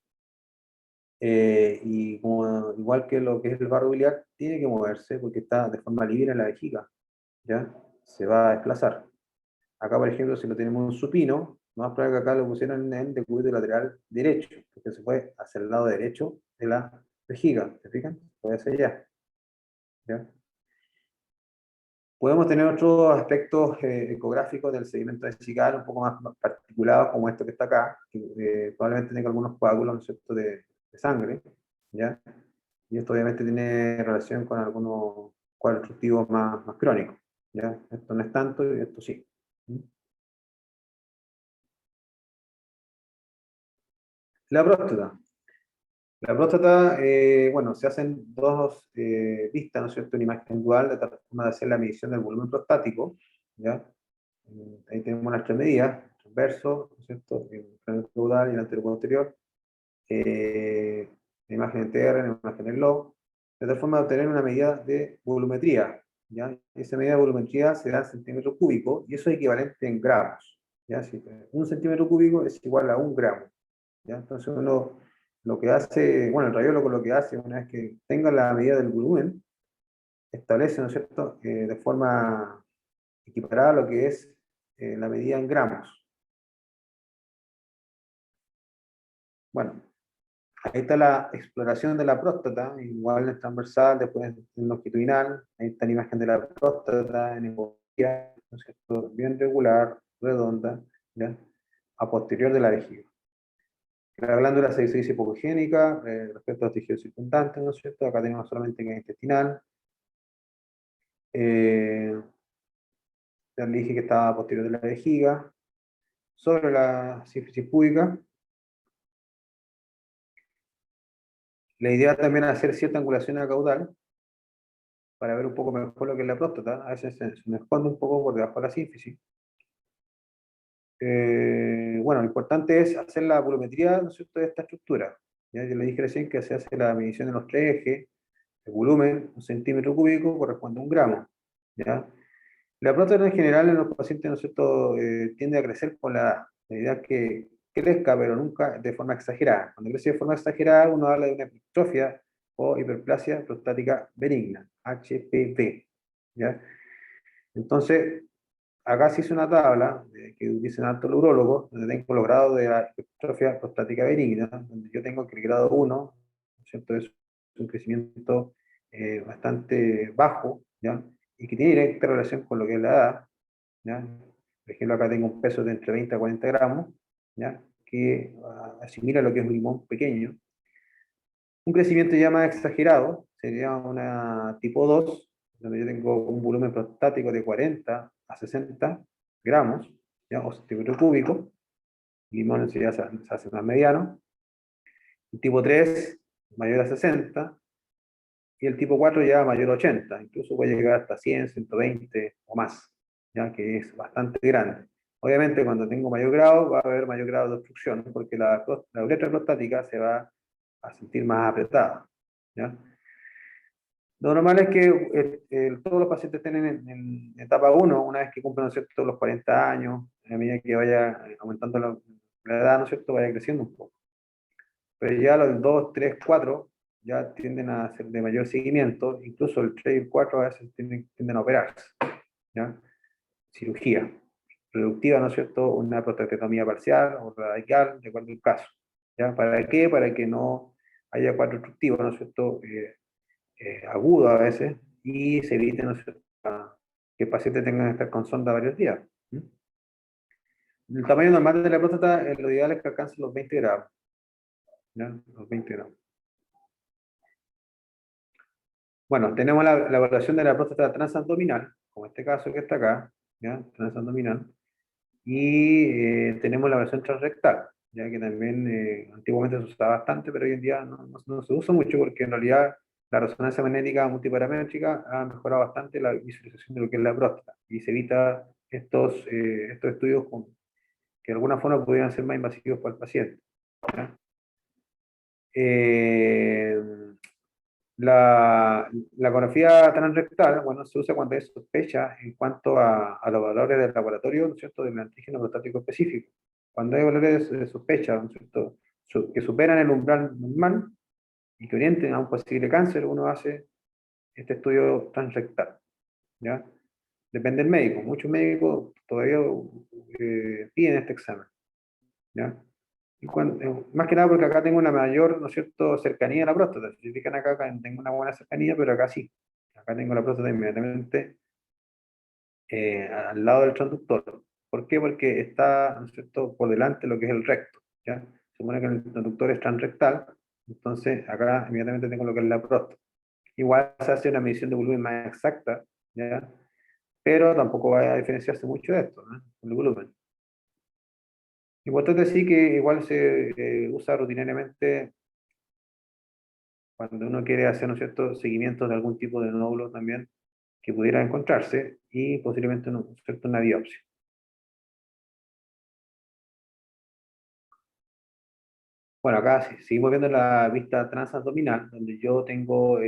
y como, igual que lo que es el barro biliar, tiene que moverse porque está de forma libre en la vejiga, ¿ya? Se va a desplazar. Acá, por ejemplo, si lo tenemos en supino, lo más probable es que acá lo pusieron en decúbito lateral derecho, porque se fue hacia el lado derecho de la vejiga, ¿se fijan? Puede ser ya. ¿Ya? Podemos tener otros aspectos ecográficos del sedimento vesical un poco más particulados, como esto que está acá, que probablemente tenga algunos coágulos, ¿no es cierto?, de sangre, ¿ya? Y esto obviamente tiene relación con algunos cuadros obstructivos más crónicos, ¿ya? Esto no es tanto y esto sí. ¿Mm? La próstata. La próstata, bueno, se hacen dos vistas, ¿no es cierto?, una imagen dual, de tal forma de hacer la medición del volumen prostático, ¿ya? Ahí tenemos las tres medidas, transverso, ¿no es cierto?, el cráneo caudal y el anteroposterior, eh, la imagen interna, la imagen del lobo, de tal forma de obtener una medida de volumetría, ¿ya? Esa medida de volumetría se da en centímetros cúbicos, y eso es equivalente en gramos, ¿ya? Si un centímetro cúbico es igual a un gramo, ¿ya? Entonces uno lo que hace, bueno, el radiólogo lo que hace, una vez que tenga la medida del volumen, establece, ¿no es cierto?, de forma equiparada a lo que es la medida en gramos. Bueno, ahí está la exploración de la próstata, igual en transversal, después en longitudinal, ahí está la imagen de la próstata en ecografía, ¿no es cierto?, bien regular, redonda, ¿ya?, a posterior de la vejiga. La glándula se dice hipogénica respecto a los tejidos circundantes, ¿no es cierto? Acá tenemos solamente cavidad intestinal. Ya le dije que estaba a posterior de la vejiga. Sobre la sínfisis púbica, la idea también es hacer cierta angulación a la caudal para ver un poco mejor lo que es la próstata. A veces se me esconde un poco por debajo de la sínfisis. Bueno, lo importante es hacer la volumetría, ¿no es cierto?, de esta estructura. Ya yo le dije recién que se hace la medición de los tres ejes, el volumen, un centímetro cúbico, corresponde a un gramo. ¿Ya? La próstata en general en los pacientes, ¿no es cierto?, tiende a crecer con la edad. La idea es que crezca, pero nunca de forma exagerada. Cuando crece de forma exagerada, uno habla de una hipertrofia o hiperplasia prostática benigna, HPV. ¿Ya? Entonces, acá se hizo una tabla que dicen altos urólogos, donde tengo los grados de la hipertrofia prostática benigna, donde yo tengo que el grado 1, ¿no es cierto?, es un crecimiento bastante bajo, ¿ya?, y que tiene directa relación con lo que es la edad, ¿ya? Por ejemplo, acá tengo un peso de entre 20 a 40 gramos, ¿ya?, que asimila lo que es un limón pequeño. Un crecimiento ya más exagerado sería una tipo 2, donde yo tengo un volumen prostático de 40 a 60 gramos, ¿ya?, o centímetros cúbicos. Limón ya se hace más mediano. El tipo 3, mayor a 60, y el tipo 4 ya mayor a 80, incluso puede llegar hasta 100, 120 o más, ya que es bastante grande. Obviamente cuando tengo mayor grado va a haber mayor grado de obstrucción, porque la uretra prostática se va a sentir más apretada, ¿ya? Lo normal es que todos los pacientes estén en etapa 1, una vez que cumplan, ¿no es cierto?, los 40 años, a medida que vaya aumentando la edad, ¿no es cierto?, vaya creciendo un poco. Pero ya los 2, 3, 4 ya tienden a ser de mayor seguimiento, incluso el 3 y el 4 a veces tienden a operarse, ¿ya? Cirugía reductiva, ¿no es cierto?, una prostatectomía parcial o radical, de acuerdo al caso, ¿ya? ¿Para qué? Para que no haya cuadro obstructivo, ¿no es cierto?, agudo a veces, y se evite, ¿no es cierto?, que el paciente tenga que estar con sonda varios días. ¿Mm? El tamaño normal de la próstata, lo ideal es que alcance los 20 grados, ¿ya? Los 20 grados. Bueno, tenemos la evaluación de la próstata transabdominal, como este caso que está acá, ¿ya?, transabdominal, y tenemos la versión transrectal, ya que también antiguamente se usaba bastante, pero hoy en día no se usa mucho porque en realidad la resonancia magnética multiparamétrica ha mejorado bastante la visualización de lo que es la próstata y se evita estos estudios que de alguna forma pudieran ser más invasivos para el paciente, ¿ya? Eh, la ecografía transrectal, bueno, se usa cuando hay sospecha en cuanto a los valores del laboratorio, ¿no es cierto?, del antígeno prostático específico. Cuando hay valores de sospecha, ¿no es cierto?, que superan el umbral normal y que orienten a un posible cáncer, uno hace este estudio transrectal, ¿ya? Depende del médico. Muchos médicos todavía piden este examen, ¿ya? Más que nada porque acá tengo una mayor, ¿no es cierto?, cercanía a la próstata. Si se fijan acá tengo una buena cercanía, pero acá sí. Acá tengo la próstata inmediatamente al lado del transductor. ¿Por qué? Porque está, ¿no es cierto?, por delante lo que es el recto, ¿ya? Se supone que el transductor es transrectal, entonces acá inmediatamente tengo lo que es la próstata. Igual se hace una medición de volumen más exacta, ¿ya? Pero tampoco va a diferenciarse mucho de esto, ¿no? El volumen. Importante sí que igual se usa rutinariamente cuando uno quiere hacer, ¿no es cierto?, seguimientos de algún tipo de nódulo también que pudiera encontrarse y posiblemente ¿no es cierto?, una biopsia. Bueno, acá seguimos viendo la vista transabdominal, donde yo tengo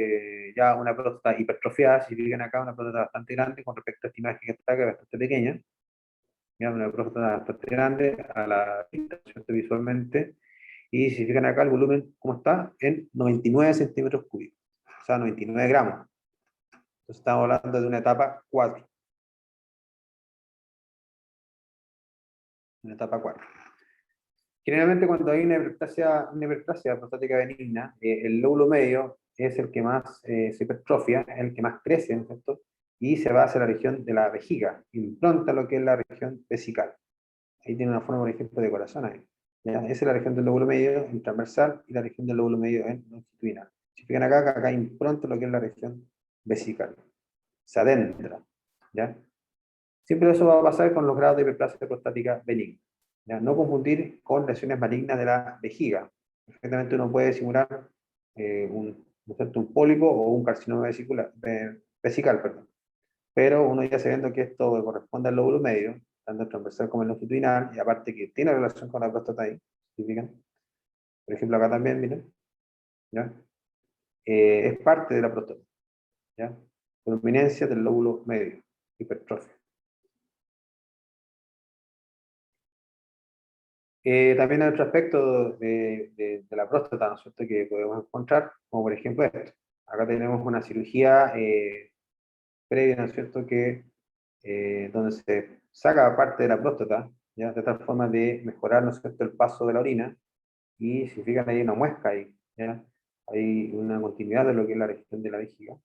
ya una próstata hipertrofiada, si fijan acá, una próstata bastante grande con respecto a esta imagen que está acá, bastante pequeña, ya una próstata bastante grande a la vista, ¿no es cierto?, visualmente, y si fijan acá el volumen, ¿cómo está? En 99 centímetros cúbicos, o sea, 99 gramos. Entonces estamos hablando de una etapa 4, una etapa 4. Generalmente cuando hay una hiperplasia prostática benigna, el lóbulo medio es el que más se hipertrofia, es el que más crece, ¿no es cierto? Y se va hacia la región de la vejiga, impronta lo que es la región vesical. Ahí tiene una forma, por ejemplo, de corazón ahí. ¿Ya? Esa es la región del lóbulo medio en transversal y la región del lóbulo medio en longitudinal. Si fijan acá, acá impronta lo que es la región vesical. Se adentra. ¿Ya? Siempre eso va a pasar con los grados de hiperplasia prostática benigna. ¿Ya? No confundir con lesiones malignas de la vejiga. Perfectamente uno puede simular ¿no es cierto?, un pólipo o un carcinoma vesical, perdón. Pero uno ya sabiendo que esto corresponde al lóbulo medio, tanto el transversal como el longitudinal, y aparte que tiene relación con la próstata ahí, ¿significan? Por ejemplo, acá también, miren, ¿ya? Es parte de la próstata, ¿ya? Prominencia del lóbulo medio, hipertrofia. También hay otro aspecto de la próstata, ¿no es cierto?, que podemos encontrar, como por ejemplo esto. Acá tenemos una cirugía previa, ¿no es cierto?, que, donde se saca parte de la próstata, ¿ya?, de tal forma de mejorar, ¿no es cierto?, el paso de la orina, y si fijan hay una muesca ahí, ¿ya? Hay una continuidad de lo que es la región de la vejiga,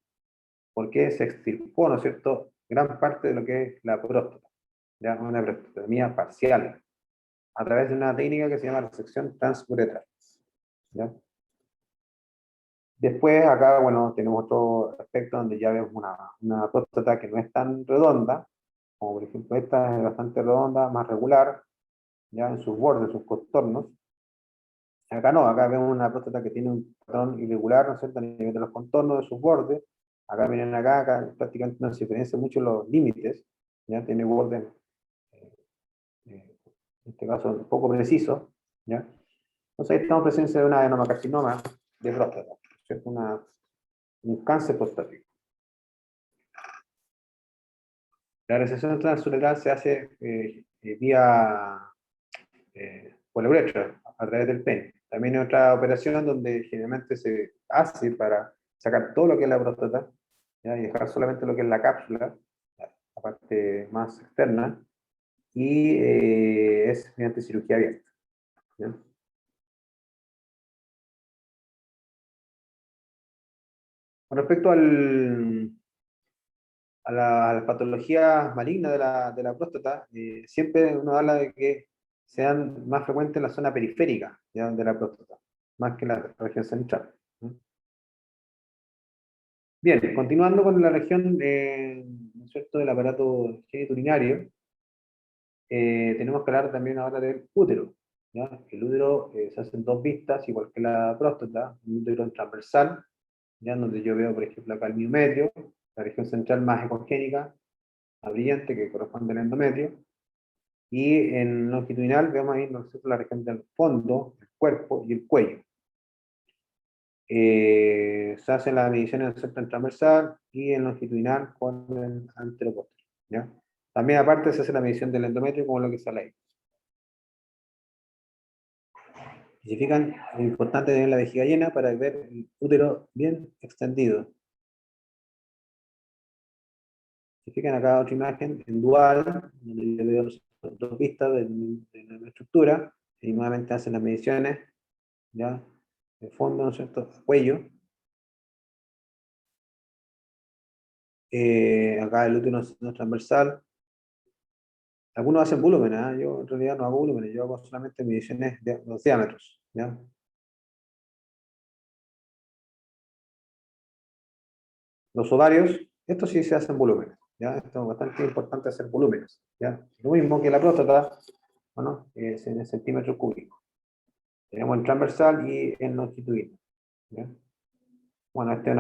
porque se extirpó, ¿no es cierto?, gran parte de lo que es la próstata, ¿ya? Una prostatectomía parcial, a través de una técnica que se llama resección transuretral, ¿ya? Después acá, bueno, tenemos otro aspecto donde ya vemos una próstata que no es tan redonda, como por ejemplo esta es bastante redonda, más regular, ya en sus bordes, en sus contornos. Acá no, acá vemos una próstata que tiene un patrón irregular, ¿no es cierto?, a nivel de los contornos de sus bordes. Acá miren acá prácticamente no se diferencian mucho los límites, ya tiene bordes, en este caso un poco precisos, ¿ya? Entonces ahí estamos en presencia de una adenocarcinoma de próstata, ¿cierto? Un cáncer prostático. La resección transuretral se hace vía por la uretra, a través del pene. También hay otra operación donde generalmente se hace para sacar todo lo que es la próstata, ¿ya?, y dejar solamente lo que es la cápsula, la parte más externa, y es mediante cirugía abierta, ¿ya? Con respecto a las patologías malignas de la próstata, siempre uno habla de que sean más frecuentes en la zona periférica, ¿ya?, de la próstata, más que en la región central, ¿no? Bien, continuando con la región ¿no es cierto?, del aparato genitourinario, tenemos que hablar también ahora del útero, ¿ya? El útero se hace en dos vistas, igual que la próstata, un útero transversal, ¿ya?, donde yo veo, por ejemplo, acá el miometrio, la región central más ecogénica, más brillante, que corresponde al endometrio, y en longitudinal vemos ahí, ¿no es cierto?, la región del fondo, el cuerpo y el cuello. Se hace la medición en el septum transversal y en longitudinal con el anteroposterior, ¿ya? También aparte se hace la medición del endometrio como lo que sale ahí. Y si fijan, es importante tener la vejiga llena para ver el útero bien extendido. Si fijan acá otra imagen en dual, donde yo veo dos vistas de la estructura, y nuevamente hacen las mediciones, ya, de fondo, ¿no es cierto?, cuello. Acá el útero no es transversal. Algunos hacen volúmenes, ¿ah? Yo en realidad no hago volúmenes, yo hago solamente mediciones de los diámetros, ¿ya? Los ovarios, estos sí se hacen volúmenes, ¿ya? Esto es bastante importante hacer volúmenes, ¿ya? Lo mismo que la próstata, bueno, es en centímetros cúbicos. Tenemos el transversal y el longitudinal, ¿ya? Bueno, este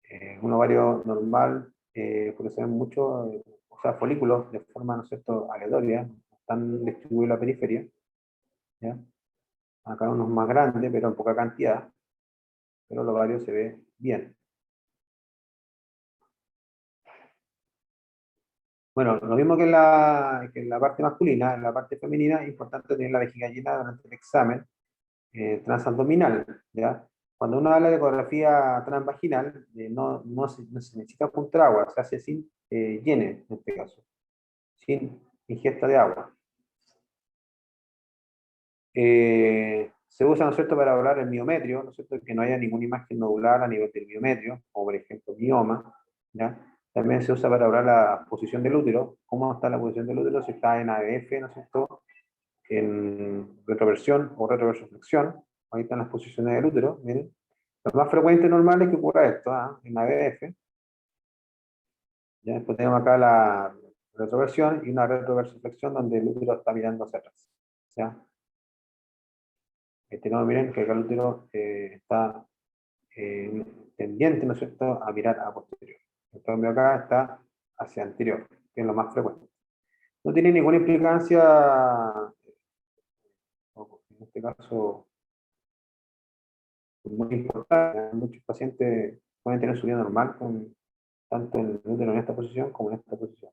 es un ovario normal, porque se ven muchos, o sea, folículos de forma, ¿no es cierto?, aleatoria, están distribuidos en la periferia, ¿ya? Acá unos más grandes, pero en poca cantidad, pero el ovario se ve bien. Bueno, lo mismo que en la parte masculina, en la parte femenina es importante tener la vejiga llena durante el examen transabdominal, ¿ya? Cuando uno habla de ecografía transvaginal, no se necesita apuntar agua, se hace sin llene, en este caso, sin ingesta de agua. Se usa, ¿no es cierto?, para hablar el miometrio, ¿no es cierto?, que no haya ninguna imagen nodular a nivel del miometrio, o por ejemplo mioma, ¿ya? También se usa para hablar la posición del útero, cómo está la posición del útero, si está en ABF, ¿no es cierto?, en retroversión o retroversión-flexión, ahí están las posiciones del útero, miren. Lo más frecuente normal es que ocurra esto, en ABF, ya después tenemos acá la retroversión y una retroversión-flexión donde el útero está mirando hacia atrás, ¿ya? No, miren que acá el útero está tendiente, ¿no es cierto?, a mirar a posterior. En cambio acá está hacia anterior, que es lo más frecuente. No tiene ninguna implicancia, en este caso, muy importante. Muchos pacientes pueden tener su vida normal, tanto en el útero en esta posición como en esta posición.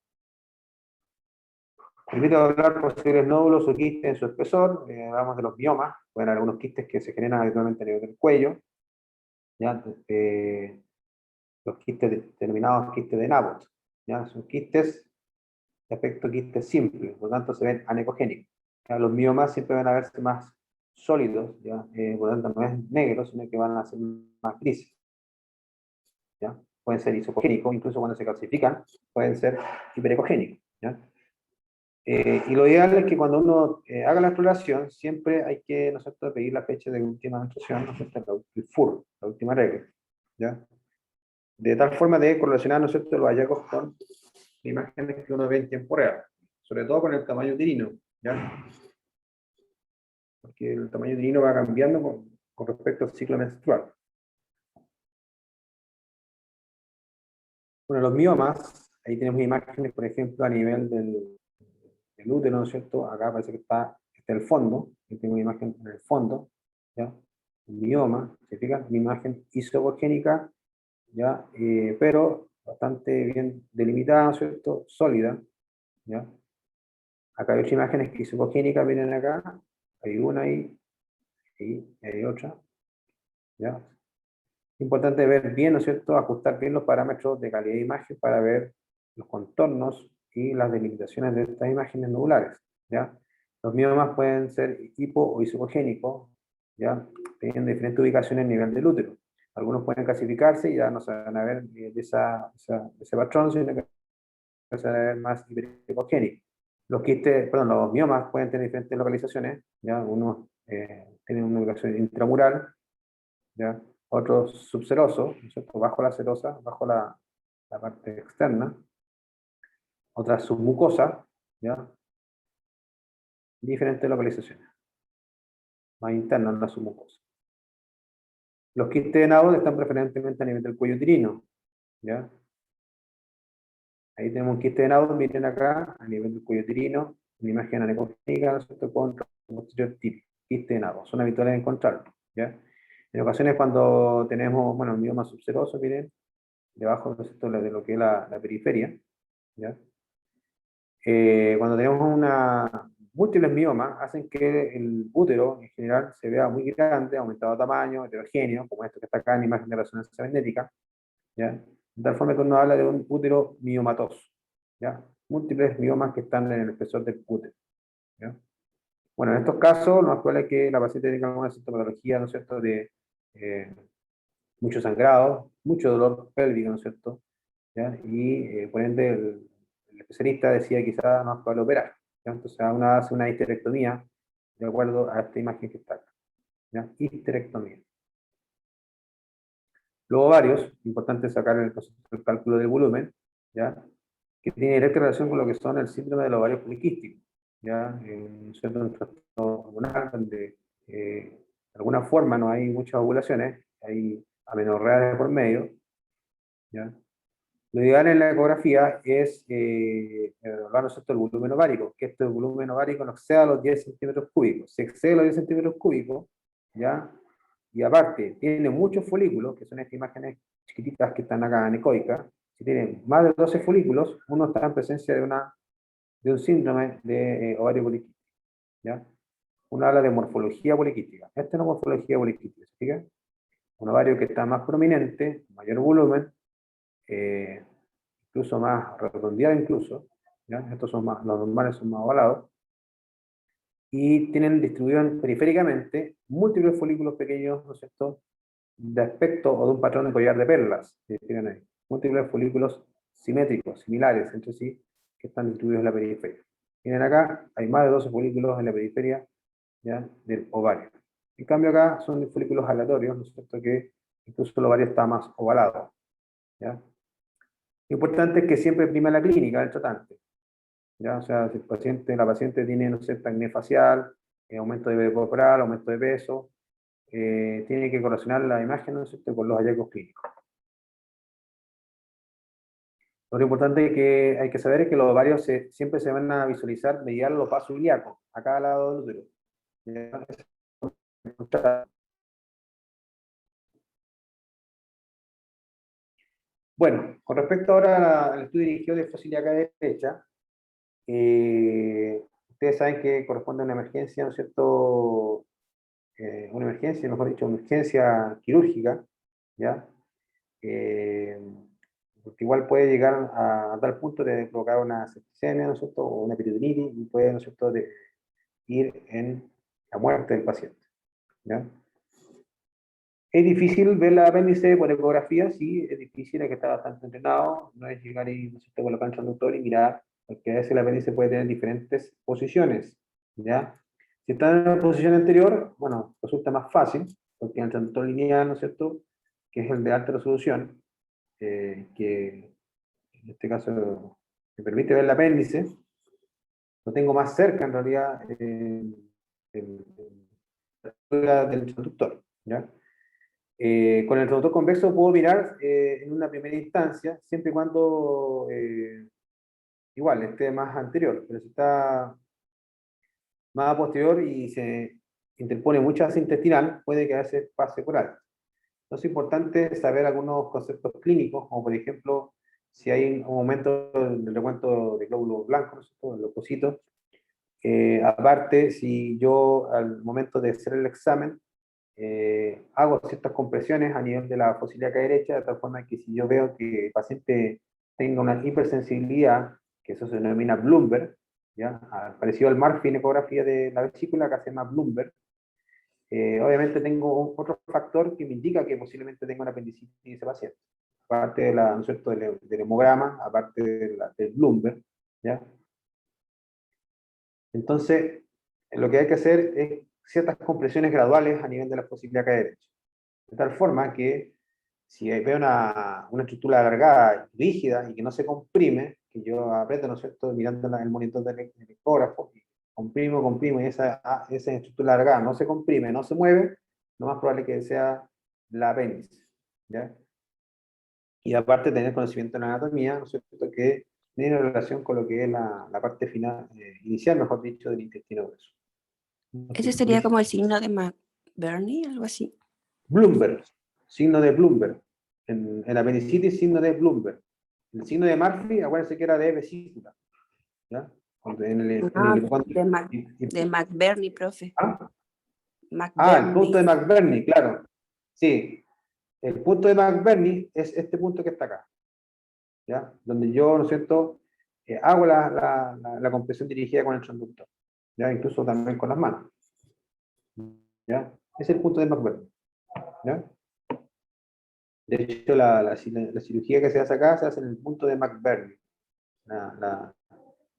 Permite hablar posibles nódulos o quistes en su espesor. Hablamos de los miomas, pueden haber algunos quistes que se generan habitualmente a nivel del cuello, ¿ya? Los quistes denominados quistes de Nabot, ¿ya? Son quistes de aspecto quistes simples, por lo tanto se ven anecogénicos. ¿Ya? Los miomas siempre van a verse más sólidos, ¿ya? Por lo tanto no es negro, sino que van a ser más grises, ¿ya? Pueden ser isocogénicos, incluso cuando se calcifican, pueden ser hiperecogénicos, ¿ya? Y lo ideal es que cuando uno haga la exploración, siempre hay que, ¿no es cierto?, pedir la fecha de última menstruación, ¿no es cierto?, el FUR, la última regla, ¿ya? De tal forma de correlacionar, ¿no es cierto?, los hallazgos con imágenes que uno ve en tiempo real, sobre todo con el tamaño uterino, ¿ya? Porque el tamaño uterino va cambiando con respecto al ciclo menstrual. Bueno, los miomas, ahí tenemos imágenes, por ejemplo, a nivel del útero, ¿no es cierto? Acá parece que está el fondo, yo tengo una imagen en el fondo, ¿ya? Un mioma, ¿se fijan? Una imagen isogénica, ¿ya? Pero bastante bien delimitada, ¿no es cierto? Sólida, ¿ya? Acá hay otras imágenes que isogénicas, vienen acá, hay una ahí, y hay otra, ¿ya? Importante ver bien, ¿no es cierto?, ajustar bien los parámetros de calidad de imagen para ver los contornos y las delimitaciones de estas imágenes nodulares, ¿ya? Los miomas pueden ser hipo o isogénicos, ¿ya?, teniendo diferentes ubicaciones a nivel del útero. Algunos pueden clasificarse y ya no se van a ver de ese patrón, sino que se van a ver más hipericogénicos. Los quistes, perdón, los miomas pueden tener diferentes localizaciones, ¿ya? Unos tienen una ubicación intramural, ¿ya? Otros subserosos, ¿no es cierto?, bajo la serosa, bajo la parte externa, otras submucosas, ¿ya? Diferentes localizaciones, más internas en la submucosa. Los quistes de Nabot están preferentemente a nivel del cuello uterino, ¿ya? Ahí tenemos un quiste de Nabot, miren acá, a nivel del cuello uterino, una imagen anecogénica, ¿no es cierto?, con posterior típico, quiste de Nabot, son habituales de encontrarlo, ¿ya? En ocasiones cuando tenemos, bueno, un mioma subseroso, miren, debajo, ¿no es cierto?, de lo que es la periferia, ¿ya? Cuando tenemos múltiples miomas, hacen que el útero en general se vea muy grande, aumentado de tamaño, heterogéneo, como esto que está acá en imagen de resonancia magnética, ¿ya? De tal forma que uno habla de un útero miomatoso, ¿ya? Múltiples miomas que están en el espesor del útero, ¿ya? Bueno, en estos casos, lo más probable es que la paciente tenga alguna sintomatología, ¿no es cierto?, de eh, mucho sangrado, mucho dolor pélvico, ¿no es cierto?, ¿ya? Y por ende el especialista decía quizás no es probable operar, ¿ya? Entonces uno hace una histerectomía de acuerdo a esta imagen que está acá, ¿ya? Histerectomía. Los ovarios, importante sacar el cálculo del volumen, ¿ya? Que tiene directa relación con lo que son el síndrome del ovario poliquístico, ¿ya? Un trastorno hormonal donde de alguna forma no hay muchas ovulaciones, hay amenorrea de por medio, ¿ya? Lo ideal en la ecografía es evaluar, ¿no es cierto?, el volumen ovárico, que este volumen ovárico no exceda los 10 centímetros cúbicos. Si excede los 10 centímetros cúbicos, ¿ya? Y aparte, tiene muchos folículos, que son estas imágenes chiquititas que están acá anecoicas. Si tiene más de 12 folículos, uno está en presencia de un síndrome de ovario poliquístico, ¿ya? Uno habla de morfología poliquística. Esta es una morfología poliquística, ¿se fija? Un ovario que está más prominente, mayor volumen, eh, incluso más redondeado incluso, ¿ya? Estos son más, los normales son más ovalados, y tienen distribuidos periféricamente múltiples folículos pequeños, ¿no es cierto?, de aspecto o de un patrón de collar de perlas, que tienen ahí. Múltiples folículos simétricos, similares entre sí, que están distribuidos en la periferia. Miren acá, hay más de 12 folículos en la periferia, ¿ya?, del ovario. En cambio acá son folículos aleatorios, ¿no es cierto?, que incluso el ovario está más ovalado, ¿ya? Lo importante es que siempre prima la clínica del tratante, ¿ya? O sea, si la paciente tiene, no sé, acné facial, aumento de peso corporal, aumento de peso, tiene que correlacionar la imagen, ¿no es cierto?, con los hallazgos clínicos. Lo importante es que hay que saber es que los ovarios siempre se van a visualizar medial los vasos ilíacos, a cada lado del útero. Bueno, con respecto ahora al estudio dirigido de fósil ilíaca derecha, ustedes saben que corresponde a una emergencia, ¿no es cierto?, una emergencia, mejor dicho, una urgencia quirúrgica, ¿ya? Porque igual puede llegar a tal punto de provocar una septicemia, ¿no es cierto?, o una peritonitis, y puede, ¿no es cierto?, ir en la muerte del paciente, ¿ya? Es difícil ver la apéndice por ecografía, sí, es difícil, hay que estar bastante entrenado, no es llegar y, ¿no es cierto?, colocar el transductor y mirar, porque a veces la apéndice puede tener diferentes posiciones, ¿ya? Si está en la posición anterior, bueno, resulta más fácil, porque el transductor lineal, ¿no es cierto?, que es el de alta resolución, que en este caso me permite ver el apéndice, lo tengo más cerca en realidad del transductor, ¿ya? Con el transductor convexo puedo mirar en una primera instancia, siempre y cuando igual esté más anterior, pero si está más a posterior y se interpone mucha asa intestinal, puede que a veces pase por alto. Entonces es importante saber algunos conceptos clínicos, como por ejemplo, si hay un aumento del recuento de glóbulos blancos, ¿no?, en los leucocitos. Aparte, si yo al momento de hacer el examen hago ciertas compresiones a nivel de la fosa ilíaca derecha, de tal forma que si yo veo que el paciente tenga una hipersensibilidad, que eso se denomina Bloomberg, ¿ya?, parecido al Murphy en ecografía de la vesícula, que se llama Bloomberg, obviamente tengo otro factor que me indica que posiblemente tenga una apendicitis en ese paciente. Aparte de ¿no es cierto?, del hemograma, aparte del Bloomberg, ¿ya? Entonces, lo que hay que hacer es ciertas compresiones graduales a nivel de la fosa ilíaca derecha. De tal forma que si veo una estructura alargada, rígida y que no se comprime, que yo aprieto, ¿no es cierto?, mirando el monitor del ecógrafo, comprimo, y esa estructura alargada no se comprime, no se mueve, lo más probable es que sea la apéndice, ¿ya? Y aparte tener conocimiento de la anatomía, ¿no es cierto?, que tiene relación con lo que es la parte final, inicial, mejor dicho, del intestino grueso. Ese sería como el signo de McBurney, algo así. Bloomberg, signo de Bloomberg. En la apendicitis, signo de Bloomberg. El signo de Murphy, acuérdense que era de vesícula, ¿ya? Ah, de McBurney, profe. ¿Ah? El punto McBurney. de McBurney, claro. Sí, el punto de McBurney es este punto que está acá, ¿ya? Donde yo, ¿no es cierto?, hago la compresión dirigida con el transductor, ¿ya? Incluso también con las manos, ¿ya? Ese es el punto de McBurney, ¿ya? De hecho, la cirugía que se hace acá se hace en el punto de McBurney, la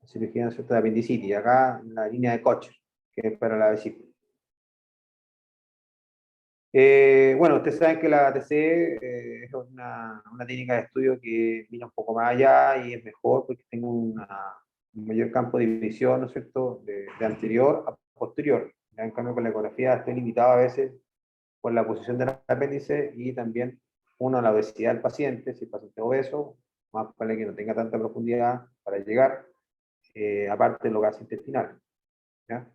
cirugía, ¿no es cierto?, de apendicitis, acá en la línea de Koch, que es para la vesícula. Bueno, ustedes saben que la ATC es una técnica de estudio que mira un poco más allá y es mejor porque tengo un mayor campo de visión, ¿no es cierto?, de anterior a posterior. Ya, en cambio, con la ecografía estoy limitado a veces por la posición del apéndice y también, uno, la obesidad del paciente, si el paciente es obeso, más vale que no tenga tanta profundidad para llegar, aparte de los gases intestinales. ¿Ya?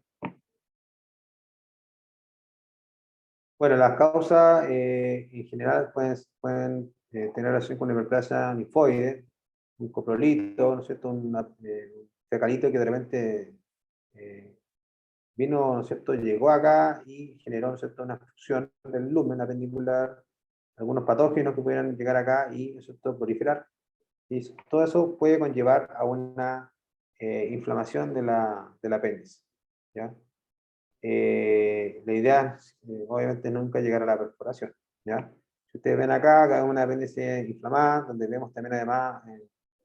Bueno, las causas en general pueden tener relación con la hiperplasia linfoide, un coprolito, ¿no es cierto? Un fecalito que de repente eh, vino, ¿no es cierto? Llegó acá y generó, ¿no es cierto?, una obstrucción del lumen apendicular, algunos patógenos que pudieran llegar acá y, ¿no es cierto?, proliferar. Y todo eso puede conllevar a una inflamación del apéndice. ¿Ya? La idea es, obviamente, nunca llegar a la perforación. ¿Ya? Si ustedes ven acá hay una apéndice inflamada, donde vemos también además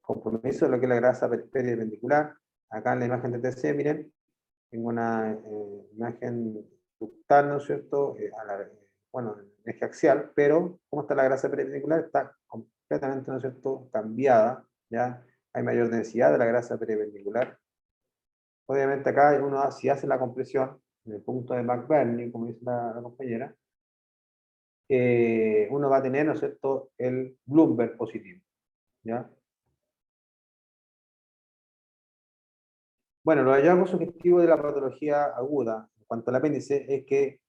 compromiso de lo que es la grasa peripendicular. Acá en la imagen de TC, miren, tengo una imagen ductal, ¿no es cierto? Bueno, en el eje axial, pero ¿cómo está la grasa peripendicular? Está completamente, ¿no es cierto?, cambiada, ¿ya? Hay mayor densidad de la grasa peripendicular. Obviamente acá uno, si hace la compresión en el punto de McBurney, como dice la compañera, uno va a tener, ¿no es cierto?, el Bloomberg positivo, ¿ya? Bueno, los hallazgos sugestivos de la patología aguda en cuanto al apéndice es que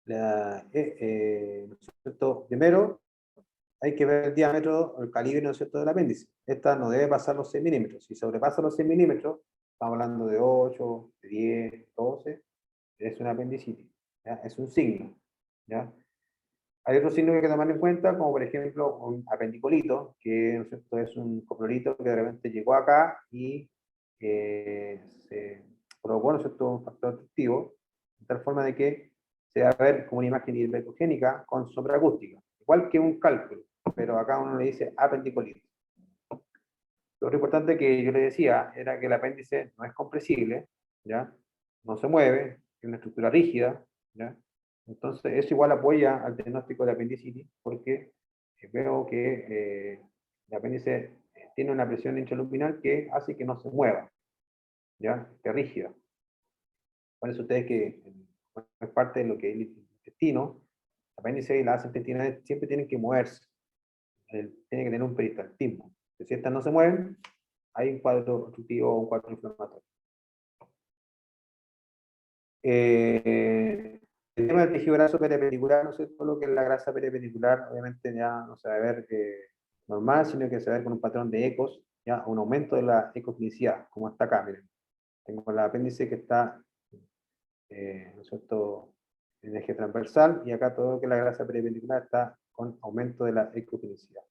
¿no es cierto?, primero hay que ver el diámetro, el calibre, ¿no es cierto?, del apéndice. Esta no debe pasar los 6 milímetros. Si sobrepasa los 6 milímetros, estamos hablando de 8, de 10, 12, es una apendicitis, ¿ya? Es un signo, ¿ya? Hay otros signos que hay que tomar en cuenta, como por ejemplo un apendicolito, que, ¿no es cierto?, es un coprolito que de repente llegó acá y se provocó, ¿no es cierto?, un factor destructivo, de tal forma de que se va a ver como una imagen hipercogénica con sombra acústica, igual que un cálculo, pero acá uno le dice apendicolito. Lo importante que yo le decía era que el apéndice no es compresible, ¿ya? No se mueve, es una estructura rígida, ¿ya? Entonces, eso igual apoya al diagnóstico de apendicitis, porque veo que el apéndice tiene una presión intraluminal que hace que no se mueva, ¿ya? Que es rígida. Por eso ustedes que es parte de lo que es el intestino, el apéndice y las asas intestinales siempre tienen que moverse, tienen que tener un peristaltismo. Si estas no se mueven, hay un cuadro obstructivo o un cuadro inflamatorio. El tema del tejido graso peripendicular, no sé, todo lo que es la grasa peripendicular, obviamente ya no se va a ver normal, sino que se va a ver con un patrón de ecos, ya un aumento de la ecoclinicidad, como está acá, miren. Tengo el apéndice que está, ¿no es cierto?, en el eje transversal, y acá todo lo que es la grasa peripendicular está con aumento de la ecoclinicidad.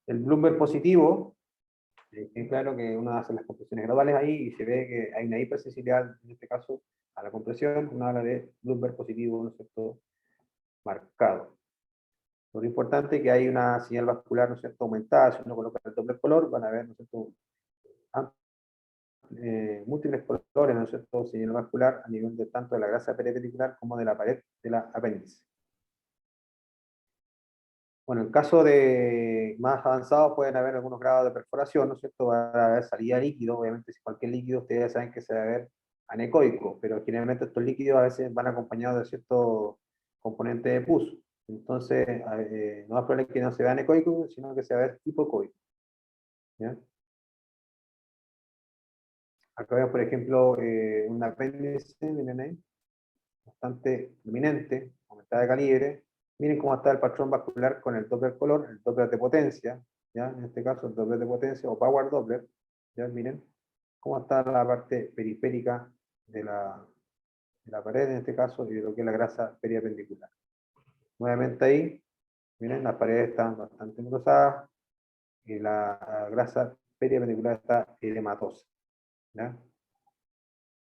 El Bloomberg positivo, es claro que uno hace las compresiones graduales ahí y se ve que hay una hipersensibilidad, en este caso, a la compresión. Uno habla de Bloomberg positivo, ¿no es cierto?, marcado. Lo importante es que hay una señal vascular, ¿no es cierto?, aumentada. Si uno coloca el doble color, van a ver, ¿no es cierto?, múltiples colores, ¿no es cierto?, señal vascular a nivel de tanto de la grasa peripendicular como de la pared de la apéndice. Bueno, en caso de más avanzados pueden haber algunos grados de perforación, ¿no es cierto? Va a haber salida de líquido, obviamente si cualquier líquido ustedes ya saben que se va a ver anecoico, pero generalmente estos líquidos a veces van acompañados de ciertos componentes de pus. Entonces, no es probable que no se vea anecoico, sino que se va a ver hipocoico. ¿Ya? Acá vemos, por ejemplo, un apéndice, miren ahí, bastante prominente, aumentada de calibre. Miren cómo está el patrón vascular con el Doppler color, el Doppler de potencia, ¿ya? En este caso el Doppler de potencia o Power Doppler, ¿ya? Miren cómo está la parte periférica de la pared, en este caso, y de lo que es la grasa periapendicular. Nuevamente ahí, miren, las paredes están bastante engrosadas y la grasa periapendicular está edematosa, ¿ya?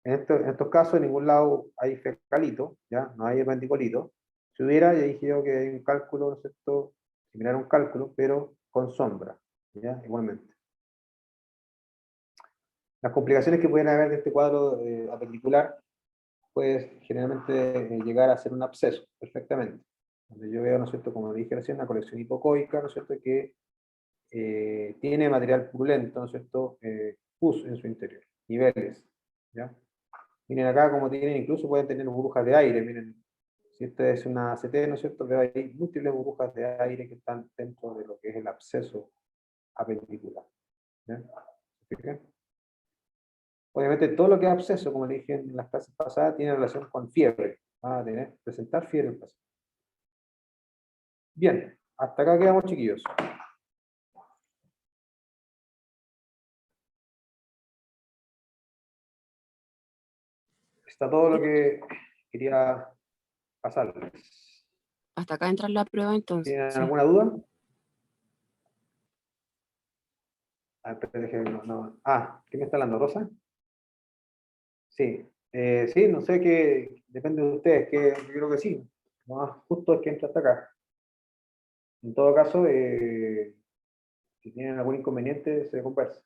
En estos casos, en ningún lado hay fecalito, ¿ya? No hay ependicolito. Si hubiera, ya dije yo que hay un cálculo, ¿no es cierto? Similar a un cálculo, pero con sombra, ¿ya? Igualmente. Las complicaciones que pueden haber de este cuadro apendicular, puede generalmente llegar a ser un absceso, perfectamente. Donde yo veo, ¿no es cierto?, como dije recién, una colección hipocoica, ¿no es cierto?, que tiene material purulento, ¿no es cierto?, pus en su interior, niveles, ¿ya? Miren acá como tienen, incluso pueden tener burbujas de aire, miren, si esta es una ACT, ¿no es cierto?, veo ahí múltiples burbujas de aire que están dentro de lo que es el absceso apendicular, ¿ya? ¿Se fijan? Obviamente todo lo que es absceso, como le dije en las clases pasadas, tiene relación con fiebre, va a presentar fiebre el paciente. Bien, hasta acá quedamos, chiquillos. Está todo lo que quería pasarles. Hasta acá entra la prueba entonces. ¿Tienen alguna duda? ¿Qué me está hablando, Rosa? Sí, sí, no sé qué, depende de ustedes, que yo creo que sí. Lo más justo es que entre hasta acá. En todo caso, si tienen algún inconveniente, se conversa.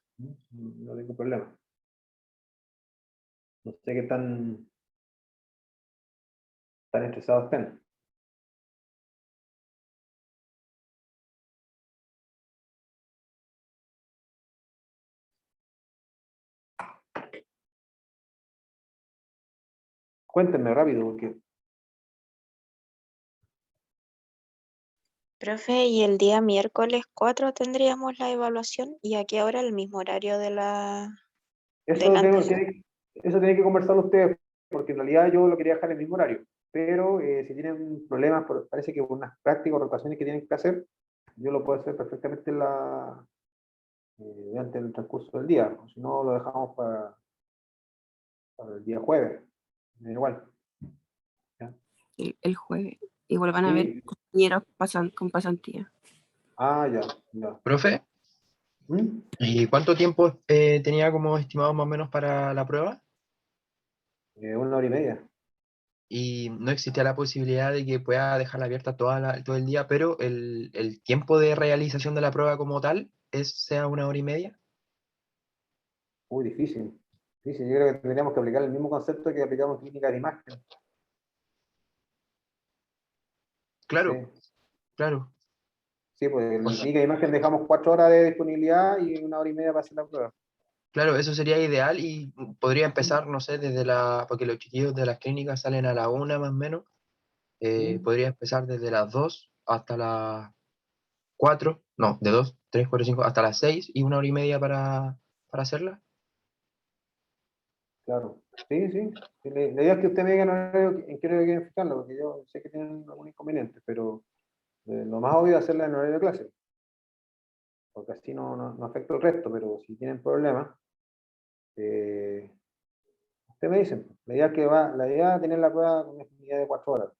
No tengo problema. No sé qué tan estresados estén. Cuéntenme rápido, porque Profe, y el día miércoles 4 tendríamos la evaluación y a qué hora el mismo horario de eso del antes. eso tienen que conversarlo ustedes, porque en realidad yo lo quería dejar en el mismo horario. Pero si tienen problemas, parece que unas prácticas o rotaciones que tienen que hacer, yo lo puedo hacer perfectamente durante el transcurso del día. O si no, lo dejamos para el día jueves. Me da igual. ¿Ya? El jueves. Igual van a ver Sí. compañeros con pasantía. Ya. Profe, ¿Mm? ¿y cuánto tiempo tenía como estimado más o menos para la prueba? 1 hora y media. Y no existía la posibilidad de que pueda dejarla abierta todo el día, pero el tiempo de realización de la prueba como tal sea 1 hora y media. Muy difícil. Difícil. Yo creo que tendríamos que aplicar el mismo concepto que aplicamos en clínica de imagen. Claro, Sí. claro. Sí, pues en O la sea, clínica de imagen dejamos 4 horas de disponibilidad y 1 hora y media para hacer la prueba. claro, eso sería ideal y podría empezar, no sé, porque los chiquillos de las clínicas salen a la 1 más o menos. Podría empezar desde las 2 hasta las 4, no, de 2, 3, 4, 5, hasta las 6 y 1 hora y media para hacerla. Claro. Sí. La idea es que usted me diga en qué horario quieren fijarlo, porque yo sé que tienen algún inconveniente, pero lo más obvio es hacerla en horario de clase, porque así no afecta el resto, pero si tienen problemas, usted me dice. La idea es tener la prueba con una disponibilidad de 4 horas.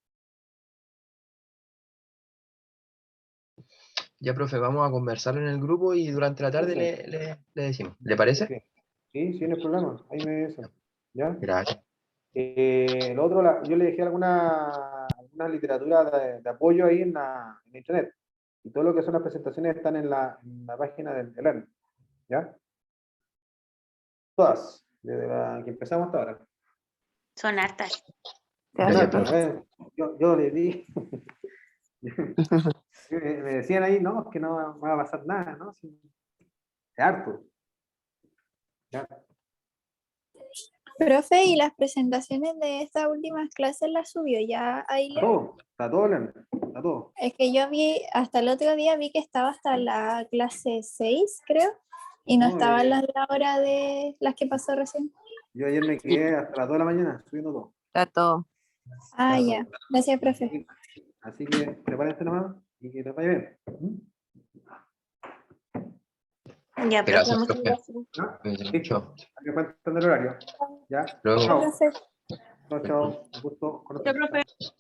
Ya, profe, vamos a conversarlo en el grupo y durante la tarde Sí. le decimos. ¿Le parece? Sí, no hay problema. Ahí me dicen. ¿Ya? Gracias. Lo otro, yo le dejé alguna literatura de apoyo ahí en internet. Y todo lo que son las presentaciones están en la página del ELERN. ¿Ya? Todas, desde la que empezamos hasta ahora. Son hartas. Gracias, Pero, profe. yo le di. Me decían ahí, no, es que no va a pasar nada, ¿no? Sí, es harto. ¿Ya? Profe, ¿y las presentaciones de estas últimas clases las subió ya ahí? Está todo, Leonard, está todo. Es que yo vi, hasta el otro día vi que estaba hasta la clase 6, creo, y no No, estaban las de ahora de las que pasó recién. yo ayer me quedé hasta las 2 de la mañana subiendo todo. Está todo. Ah, Está ya. todo. Gracias, profe. Así que prepárense nomás y que les vaya bien. Ya, profe, Gracias, muchas profe. gracias. ¿Ya? Cuídense Listo. mucho. Hay que cuentan del horario. ¿Ya? Luego. Chao. Profe. Chao. Un gusto Chao, conocerte. profe. Chao.